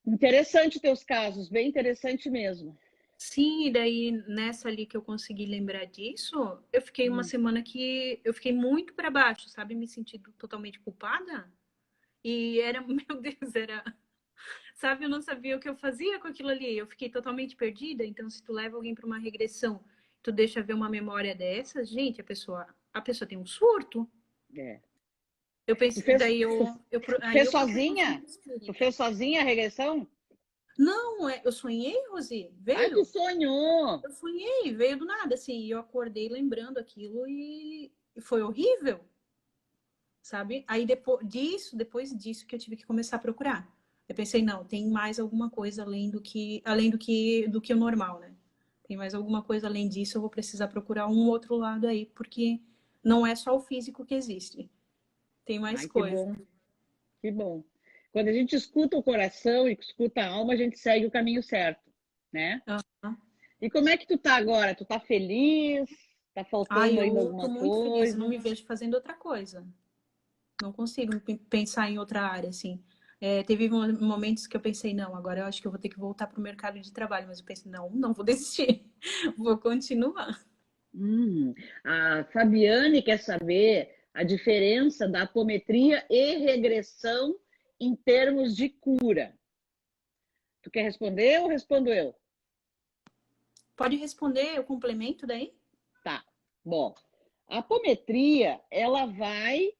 Interessante teus casos, bem interessante mesmo. sim, e daí nessa ali que eu consegui lembrar disso, eu fiquei uma Hum. semana que eu fiquei muito para baixo, sabe? Me sentindo totalmente culpada. E era, meu Deus, era, sabe? Eu não sabia o que eu fazia com aquilo ali. Eu fiquei totalmente perdida. Então, se tu leva alguém para uma regressão, tu deixa ver uma memória dessas, gente, a pessoa tem um surto. É. Eu Tu pensei, fez, daí tu, aí fez eu procurei um sozinha? centro Tu espírita. fez sozinha a regressão? Não, eu sonhei, Rosi, Ai, tu veio. sonhou! Eu sonhei, veio do nada, assim, e eu acordei lembrando aquilo e foi horrível, sabe? Aí depois disso que eu tive que começar a procurar. Eu pensei, não, tem mais alguma coisa além do que o normal, né? Tem mais alguma coisa além disso, eu vou precisar procurar um outro lado aí, porque não é só o físico que existe. Tem mais Ai, que coisa. bom, que bom. Quando a gente escuta o coração e escuta a alma, a gente segue o caminho certo, né? Aham. E como é que tu tá agora? Tu tá feliz? Tá Ai, faltando ainda eu tô alguma muito feliz, eu coisa? não me vejo fazendo outra coisa. Não consigo pensar em outra área, assim. Teve momentos que eu pensei, não, agora eu acho que eu vou ter que voltar para o mercado de trabalho, mas eu pensei, não, não vou desistir, vou continuar. A Fabiane quer saber a diferença da apometria e regressão em termos de cura. Tu quer responder ou respondo eu? Pode responder, eu complemento daí? Tá. Bom, a apometria, ela vai.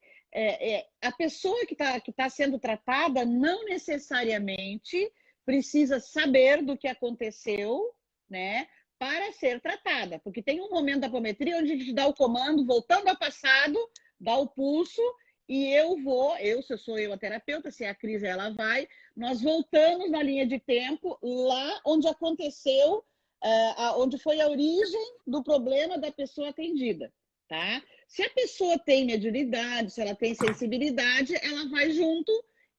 A pessoa que tá sendo tratada não necessariamente precisa saber do que aconteceu, né, para ser tratada. Porque tem um momento da apometria onde a gente dá o comando, voltando ao passado, dá o pulso, e se eu sou eu a terapeuta, se é a Cris, ela vai, nós voltamos na linha de tempo lá onde aconteceu onde foi a origem do problema da pessoa atendida, tá? Se a pessoa tem mediunidade, se ela tem sensibilidade, ela vai junto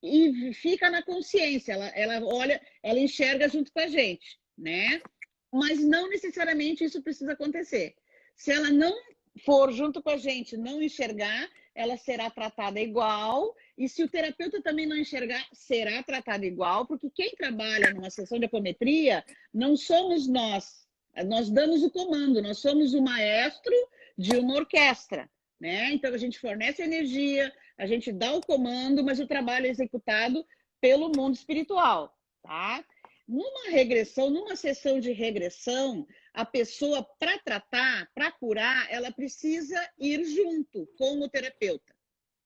e fica na consciência, ela olha, ela enxerga junto com a gente, né? Mas não necessariamente isso precisa acontecer. Se ela não for junto com a gente, não enxergar, ela será tratada igual. E se o terapeuta também não enxergar, será tratada igual, porque quem trabalha numa sessão de apometria não somos nós. Nós damos o comando, nós somos o maestro de uma orquestra, né? Então a gente fornece energia, a gente dá o comando, mas o trabalho é executado pelo mundo espiritual, tá? Numa regressão, numa sessão de regressão, a pessoa, para tratar, para curar, ela precisa ir junto com o terapeuta,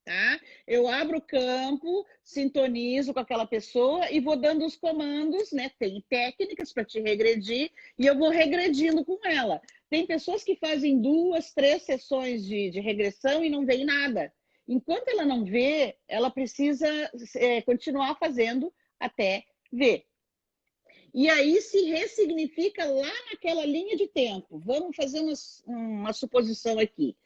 tá? Eu abro o campo, sintonizo com aquela pessoa e vou dando os comandos, né? Tem técnicas para te regredir e eu vou regredindo com ela. Tem pessoas que fazem 2, 3 sessões de regressão e não veem nada. Enquanto ela não vê, ela precisa continuar fazendo até ver. E aí se ressignifica lá naquela linha de tempo. Vamos fazer uma suposição aqui.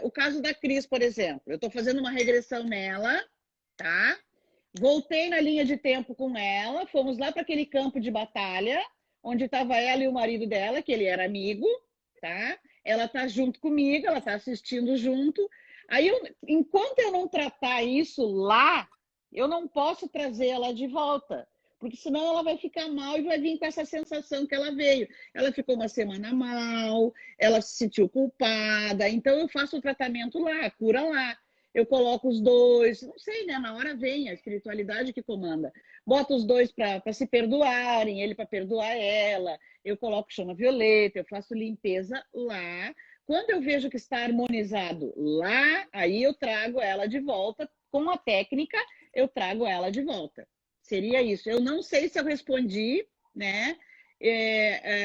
O caso da Cris, por exemplo, eu estou fazendo uma regressão nela, tá? Voltei na linha de tempo com ela, fomos lá para aquele campo de batalha, onde estava ela e o marido dela, que ele era amigo, tá? Ela está junto comigo, ela está assistindo junto. Aí, enquanto eu não tratar isso lá, eu não posso trazer ela de volta, porque senão ela vai ficar mal e vai vir com essa sensação que ela veio. Ela ficou uma semana mal, ela se sentiu culpada, então eu faço o tratamento lá, a cura lá. Eu coloco os dois, não sei, né? Na hora vem a espiritualidade que comanda. Bota os dois para se perdoarem, ele para perdoar ela. Eu coloco chama violeta, eu faço limpeza lá. Quando eu vejo que está harmonizado lá, aí eu trago ela de volta com a técnica, eu trago ela de volta, Seria isso. Eu não sei se eu respondi, né?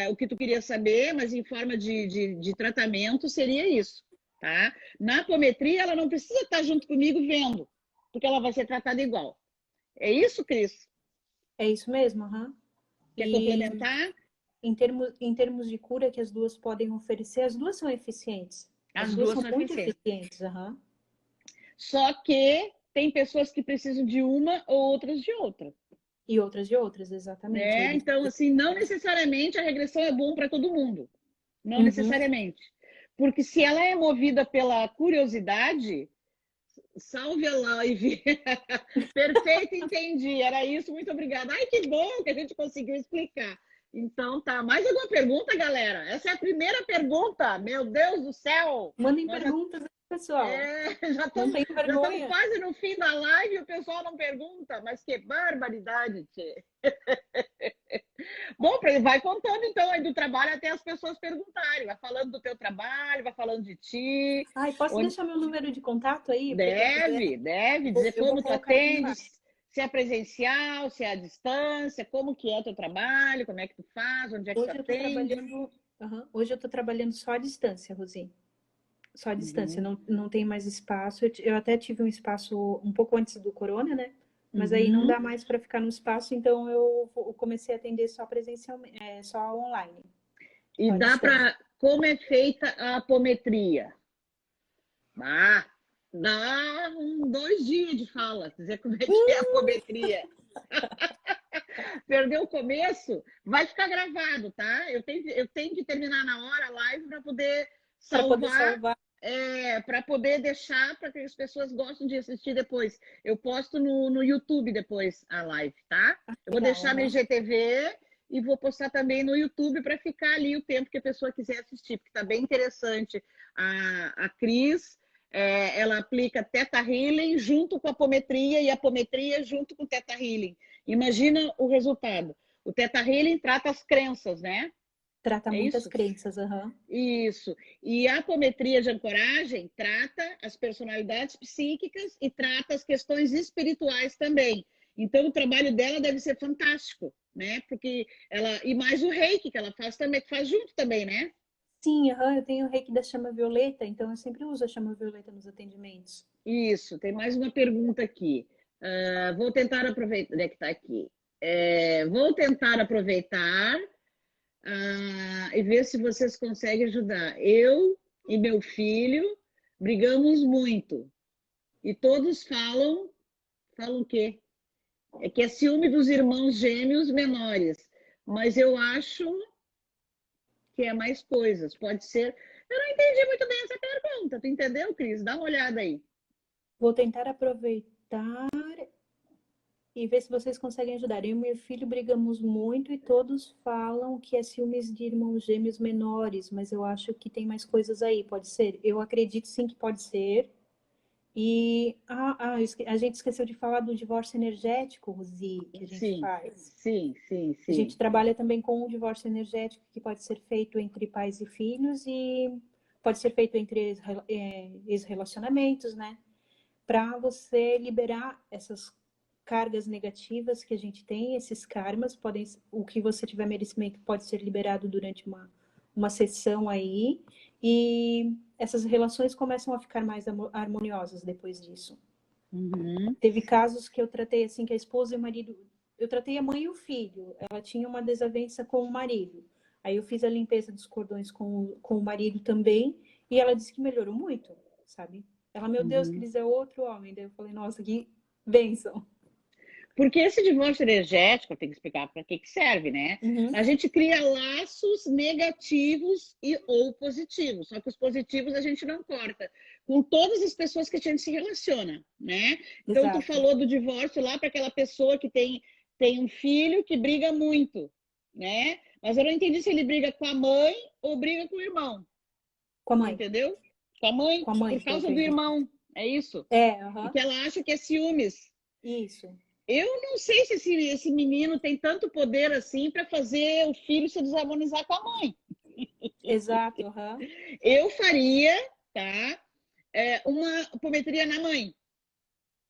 O que tu queria saber, mas em forma de tratamento seria isso, tá? Na apometria, ela não precisa estar junto comigo vendo, porque ela vai ser tratada igual. É isso, Cris? É isso mesmo, aham. Quer E complementar? em termos de cura que as duas podem oferecer, as duas são eficientes. As As duas duas são são muito eficientes. eficientes, aham. Só que tem pessoas que precisam de uma ou outras de outra, E outras de outras, exatamente. né? Então, assim, não necessariamente a regressão é bom para todo mundo. Não Uhum. necessariamente. Porque se ela é movida pela curiosidade, salve a live. Perfeito, entendi. Era isso, muito obrigada. Ai, que bom que a gente conseguiu explicar. Então, tá. Mais alguma pergunta, galera? Essa é a primeira pergunta. Meu Deus do céu! Mandem Nós já, perguntas, pessoal. já Não estamos tenho já estamos vergonha. quase no fim da live e o pessoal não pergunta. Mas que barbaridade, tchê. Bom, vai contando então aí do trabalho até as pessoas perguntarem. Vai falando do teu trabalho, vai falando de ti. Ai, posso Onde... deixar meu número de contato aí para quem quiser? Deve dizer Eu vou como tu colocar aqui embaixo. atendes, se é presencial, se é à distância, como que é o teu trabalho, como é que tu faz, onde é que tu Hoje eu estou atende. trabalhando, hoje eu estou trabalhando só à distância, Rosi. Só à distância, Uhum, não tem mais espaço. Eu até tive um espaço um pouco antes do corona, né? Mas aí não uhum. dá mais para ficar no espaço, então eu comecei a atender só presencialmente, só online, E só à dá distância. para como é feita a apometria? Ah, dá 2 dias de fala, dizer como é que é a apometria. Perdeu o começo? Vai ficar gravado, tá? Eu tenho que terminar na hora a live para poder Para poder salvar, salvar. para poder deixar para que as pessoas gostem de assistir depois. Eu posto no YouTube depois a live, tá? Eu vou Legal, deixar no aham. IGTV e vou postar também no YouTube para ficar ali o tempo que a pessoa quiser assistir, porque está bem interessante. A Cris, ela aplica Theta Healing junto com a apometria e a apometria junto com o Theta Healing. Imagina o resultado. O Theta Healing trata as crenças, né? Trata É muitas isso? crenças, aham. Isso. E a apometria de ancoragem trata as personalidades psíquicas e trata as questões espirituais também. Então, o trabalho dela deve ser fantástico, né? Porque ela. E mais o reiki que ela faz também, que faz junto também, né? Sim, aham, eu tenho o reiki da chama violeta, então eu sempre uso a chama violeta nos atendimentos. Isso. Tem mais uma pergunta aqui. Vou tentar aproveitar. Onde é que está aqui? Vou tentar aproveitar e ver se vocês conseguem ajudar. Eu e meu filho brigamos muito. E todos falam o quê? É que é ciúme dos irmãos gêmeos menores. Mas eu acho que é mais coisas. Pode ser. Eu não entendi muito bem essa pergunta. Tu entendeu, Cris? Dá uma olhada aí. Vou tentar aproveitar e ver se vocês conseguem ajudar. Eu e meu filho brigamos muito e todos falam que é ciúmes de irmãos gêmeos menores, mas eu acho que tem mais coisas aí, pode ser? Eu acredito sim que pode ser. E a gente esqueceu de falar do divórcio energético, Rosi, que a gente Sim, faz. sim, sim, A gente sim. trabalha também com o divórcio energético, que pode ser feito entre pais e filhos e pode ser feito entre ex-relacionamentos, né? Para você liberar essas cargas negativas que a gente tem, esses karmas, podem, o que você tiver merecimento pode ser liberado durante uma sessão aí, e essas relações começam a ficar mais harmoniosas depois disso. Uhum. Teve casos que eu tratei assim, que a esposa e o marido, eu tratei a mãe e o filho, ela tinha uma desavença com o marido, aí eu fiz a limpeza dos cordões com o marido também, e ela disse que melhorou muito, sabe? Ela, meu Deus, Uhum. Cris, é outro homem. Daí eu falei, nossa, que bênção. Porque esse divórcio energético, eu tenho que explicar para que serve, né? Uhum. A gente cria laços negativos e ou positivos, só que os positivos a gente não corta, com todas as pessoas que a gente se relaciona, né? Então, tu Exato. falou do divórcio lá para aquela pessoa que tem um filho que briga muito, né? Mas eu não entendi se ele briga com a mãe ou briga com o irmão, Com a tu mãe. entendeu? Com a mãe, Com a mãe, por pelo causa que eu do entendi. irmão, é isso? E Aham. que ela acha que é ciúmes. Isso. Eu não sei se esse menino tem tanto poder assim para fazer o filho se desarmonizar com a mãe. Exato, aham. Eu faria, tá? Uma apometria na mãe.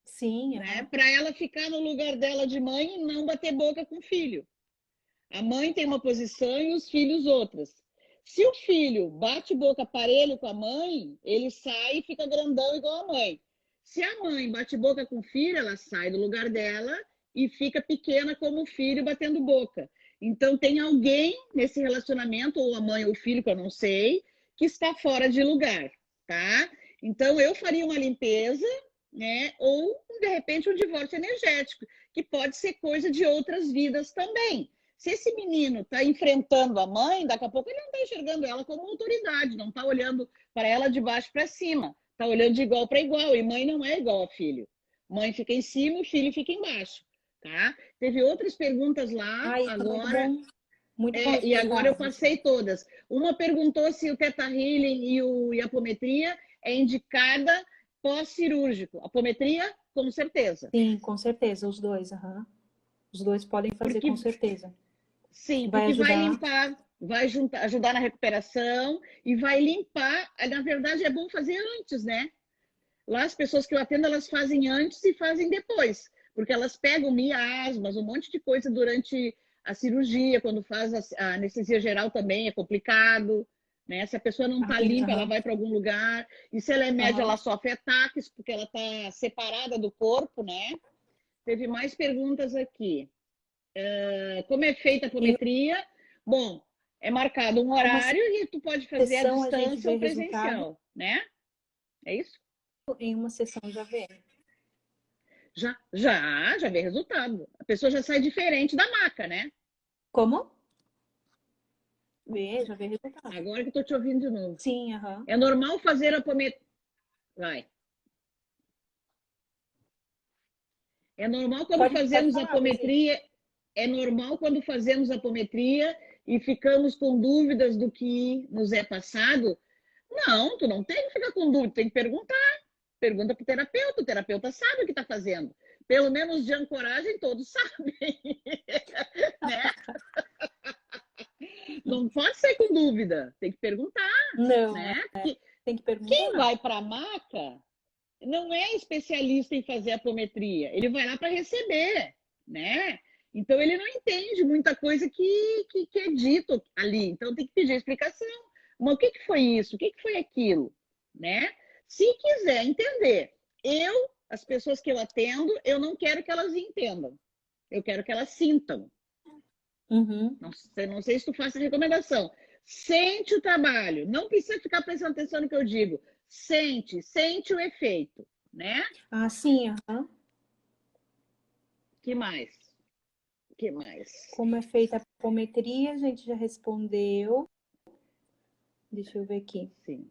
Sim, né? aham. Para ela ficar no lugar dela de mãe e não bater boca com o filho. A mãe tem uma posição e os filhos outras. Se o filho bate boca parelho com a mãe, ele sai e fica grandão igual a mãe. Se a mãe bate boca com o filho, ela sai do lugar dela e fica pequena como o filho batendo boca. Então tem alguém nesse relacionamento, ou a mãe ou o filho, que eu não sei, que está fora de lugar, tá? Então eu faria uma limpeza, né? Ou de repente um divórcio energético, que pode ser coisa de outras vidas também. Se esse menino está enfrentando a mãe, daqui a pouco ele não está enxergando ela como autoridade, não está olhando para ela de baixo para cima, está olhando de igual para igual, e mãe não é igual a filho. Mãe fica em cima, o filho fica embaixo, tá? Teve outras perguntas lá, Ai, tá agora, muito bom as e agora eu perguntas. passei todas. Uma perguntou se o Theta Healing e a apometria é indicada pós-cirúrgico. Apometria, com certeza. Sim, com certeza, os dois, aham. Os dois podem fazer com Porque certeza. sim, Vai porque vai ajudar. limpar, vai ajudar na recuperação e vai limpar. Na verdade, é bom fazer antes, né? Lá as pessoas que eu atendo, elas fazem antes e fazem depois, porque elas pegam miasmas, um monte de coisa durante a cirurgia, quando faz a anestesia geral também é complicado, né? Se a pessoa não está Ai, limpa, ela aham, vai para algum lugar, e se ela é média, aham. ela sofre ataques, porque ela está separada do corpo, né? Teve mais perguntas aqui. Como é feita a Em apometria? Bom, é marcado um uma horário e tu pode fazer à sessão a gente distância vê ou resultado, presencial, né? É isso? em uma sessão já vê. Já vê resultado. A pessoa já sai diferente da maca, né? Como? Já vê resultado. Agora que eu tô te ouvindo de novo. Sim, aham. É normal fazer a apometria. Vai. É normal quando Pode fazemos a falar, Luiz. apometria. É normal quando fazemos a apometria e ficamos com dúvidas do que nos é passado. Não, tu não tem que ficar com dúvida, tem que perguntar. Pergunta para o terapeuta sabe o que está fazendo. Pelo menos de ancoragem todos sabem, né? Não pode ser com dúvida, tem que perguntar, Não, né? Porque tem que quem perguntar. vai para a maca não é especialista em fazer apometria, ele vai lá para receber, né? Então ele não entende muita coisa que é dito ali, então tem que pedir explicação. Mas o que foi isso? O que foi aquilo? Né? Se quiser entender, as pessoas que eu atendo, eu não quero que elas entendam, eu quero que elas sintam. Uhum. Não sei se tu faz a recomendação. Sente o trabalho, não precisa ficar prestando atenção no que eu digo. Sente o efeito, né? Ah, sim, aham. Que mais? Que mais? Como é feita a apometria, a gente já respondeu. Deixa eu ver aqui. Sim.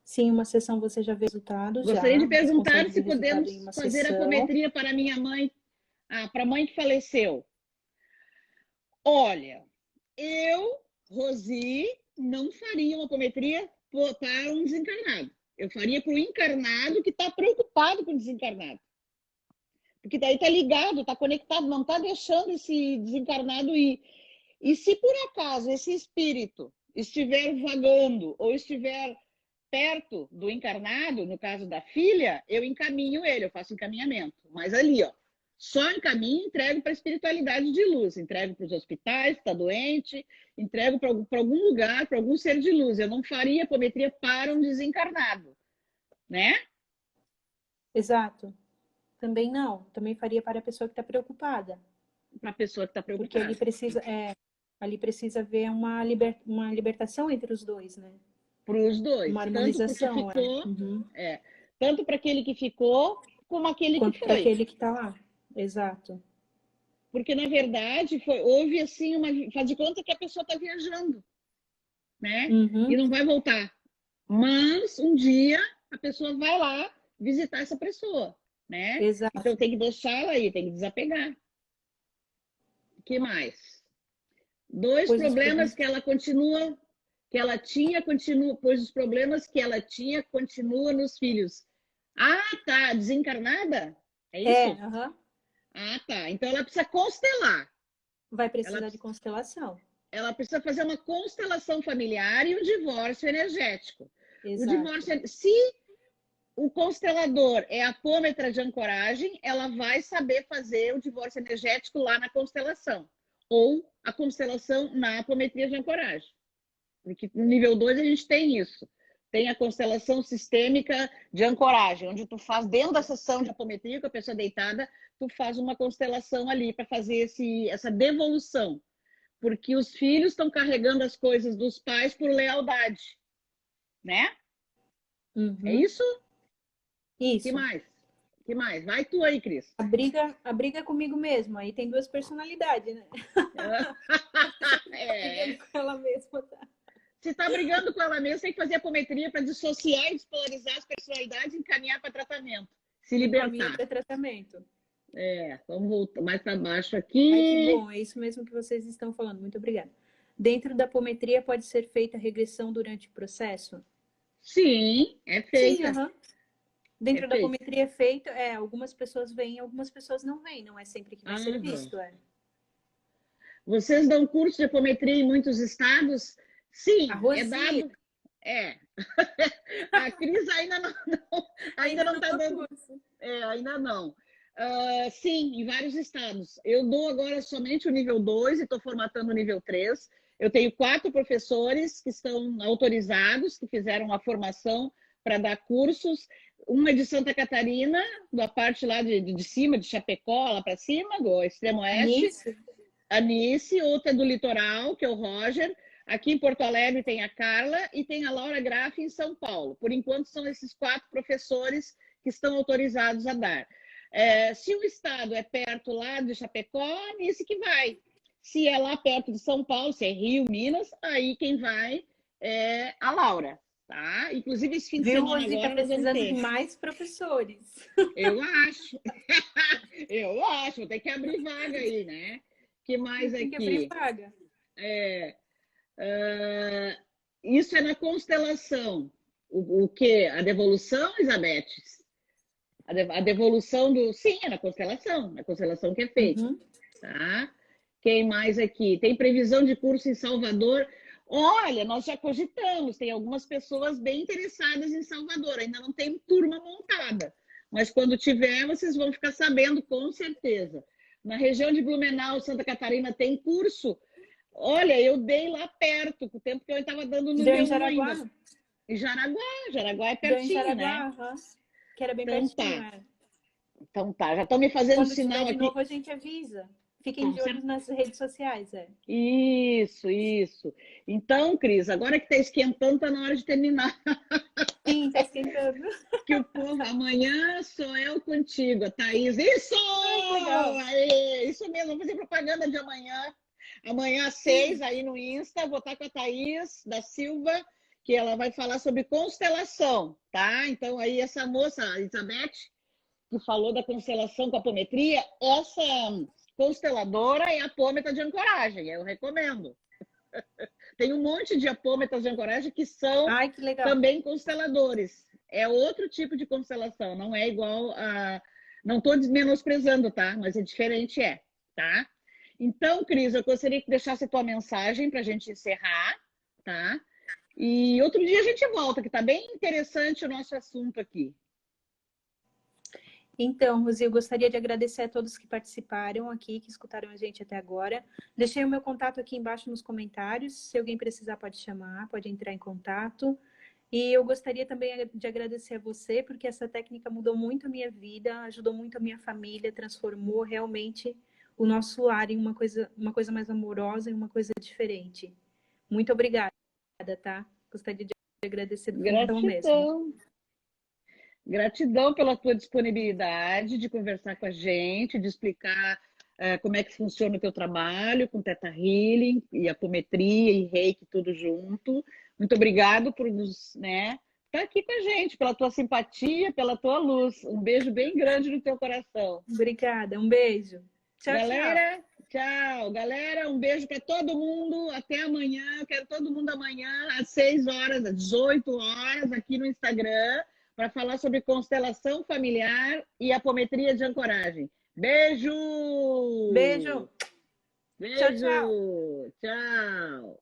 Sim, uma sessão você já vê resultado, Gostaria já. de Vocês perguntar conseguem se ver resultado podemos em uma fazer sessão. apometria para minha mãe, para a mãe que faleceu. Olha, eu, Rosi, não faria uma apometria para um desencarnado. Eu faria para o encarnado que está preocupado com o desencarnado. Porque daí está ligado, está conectado, não está deixando esse desencarnado ir. E se por acaso esse espírito estiver vagando ou estiver perto do encarnado, no caso da filha, eu encaminho ele, eu faço encaminhamento. Mas ali, ó, só encaminho e entrego para a espiritualidade de luz, entrego para os hospitais, está doente, entrego para algum lugar, para algum ser de luz. Eu não faria apometria para um desencarnado, né? Exato. Também não. Também faria para a pessoa que está preocupada. Para a pessoa que está Porque preocupada. ali precisa ver uma libertação entre os dois, né? Para os Uma dois, tanto porque harmonização, ficou, Uhum. tanto para aquele que ficou, como aquele que Quanto para foi. aquele que está lá. Exato. Porque, na verdade, houve assim faz de conta que a pessoa está viajando, né? E Uhum. não vai voltar. Mas um dia a pessoa vai lá visitar essa pessoa, né? Então Exato. tem que deixar ela aí, tem que desapegar. O que mais? Dois Pois os problemas problemas. que ela continua, que ela tinha, continua, pois os problemas que ela tinha continua nos filhos. Ah, tá, desencarnada? É isso? Aham. Ah, tá. Então ela precisa constelar. Vai Ela, precisar de constelação. ela precisa fazer uma constelação familiar e um divórcio energético. O Exato. divórcio, se o constelador é a apômetra de ancoragem, ela vai saber fazer o divórcio energético lá na constelação. Ou a constelação na apometria de ancoragem. Porque no nível 2 a gente tem isso. Tem a constelação sistêmica de ancoragem, onde tu faz, dentro da sessão de apometria, com a pessoa deitada, tu faz uma constelação ali para fazer essa devolução. Porque os filhos estão carregando as coisas dos pais por lealdade. Né? É isso? Isso. Que mais? Que mais? Vai tu aí, Cris. A briga é comigo mesmo. Aí tem duas personalidades, né? Brigando com ela mesma, tá? Se tá brigando com ela mesma, tem que fazer apometria para dissociar e despolarizar as personalidades e encaminhar para tratamento. Se libertar. Para tratamento. Vamos voltar mais para baixo aqui. Ai, que bom, é isso mesmo que vocês estão falando. Muito obrigada. Dentro da apometria pode ser feita regressão durante o processo? Sim, é feita. Sim, dentro da apometria é feito, algumas pessoas vêm, algumas pessoas não vêm, não é sempre que vai ser visto. Vocês dão curso de apometria em muitos estados? Sim, é dado. A Cris ainda não está dando. Ainda não. Sim, em vários estados. Eu dou agora somente o nível 2 e estou formatando o nível 3. Eu tenho 4 professores que estão autorizados, que fizeram a formação para dar cursos. Uma de Santa Catarina, da parte lá de cima, de Chapecó, lá para cima, do extremo oeste. A Nice, outra do litoral, que é o Roger. Aqui em Porto Alegre tem a Carla e tem a Laura Graff em São Paulo. Por enquanto, são esses 4 professores que estão autorizados a dar. Se o estado é perto lá de Chapecó, é Nice que vai. Se é lá perto de São Paulo, se é Rio, Minas, aí quem vai é a Laura. Tá? Inclusive, esse fim de semana agora tá precisando de mais professores. Eu acho. Eu acho. Vou ter que abrir vaga aí, né? Que mais aqui? Tem que abrir vaga. Isso é na constelação. O quê? A devolução, Elizabeth? A devolução do... Sim, é na constelação que é feita. Tá? Quem mais aqui? Tem previsão de curso em Salvador? Olha, nós já cogitamos, tem algumas pessoas bem interessadas em Salvador, ainda não tem turma montada, mas quando tiver, vocês vão ficar sabendo com certeza. Na região de Blumenau, Santa Catarina, tem curso. Olha, eu dei lá perto, com o tempo que eu estava dando no meu ainda. Em Jaraguá é pertinho, né? Que era bem pertinho. Então tá, já estão me fazendo quando sinal aqui. De novo, a gente avisa. Fiquem de olho nas redes sociais. Isso. Então, Cris, agora que está esquentando, está na hora de terminar. Sim, está esquentando. Que o povo, amanhã sou eu contigo, a Thaís. Isso! Isso mesmo, vou fazer propaganda de amanhã. Amanhã às 6, aí no Insta, vou estar com a Thaís da Silva, que ela vai falar sobre constelação, tá? Então, aí essa moça, a Elizabeth, que falou da constelação com a apometria, essa consteladora é a apômetra de ancoragem, eu recomendo. Tem um monte de apômetras de ancoragem que são também consteladores. É outro tipo de constelação, não é igual a... Não estou menosprezando, tá? Mas é diferente, tá? Então, Cris, eu gostaria que deixasse a tua mensagem para a gente encerrar, tá? E outro dia a gente volta, que está bem interessante o nosso assunto aqui. Então, Rosi, eu gostaria de agradecer a todos que participaram aqui, que escutaram a gente até agora. Deixei o meu contato aqui embaixo nos comentários. Se alguém precisar, pode chamar, pode entrar em contato. E eu gostaria também de agradecer a você, porque essa técnica mudou muito a minha vida, ajudou muito a minha família, transformou realmente o nosso lar em uma coisa mais amorosa e uma coisa diferente. Muito obrigada, tá? Gostaria de agradecer do fundo mesmo. Gratidão pela tua disponibilidade de conversar com a gente, de explicar como é que funciona o teu trabalho com Theta Healing e apometria e reiki, tudo junto. Muito obrigado por nos, estar aqui com a gente, pela tua simpatia, pela tua luz. Um beijo bem grande no teu coração. Obrigada, um beijo. Tchau, galera, tchau. Galera, um beijo para todo mundo. Até amanhã. Eu quero todo mundo amanhã às 6 horas, às 18 horas, aqui no Instagram, para falar sobre constelação familiar e apometria de ancoragem. Beijo! Beijo! Beijo! Tchau!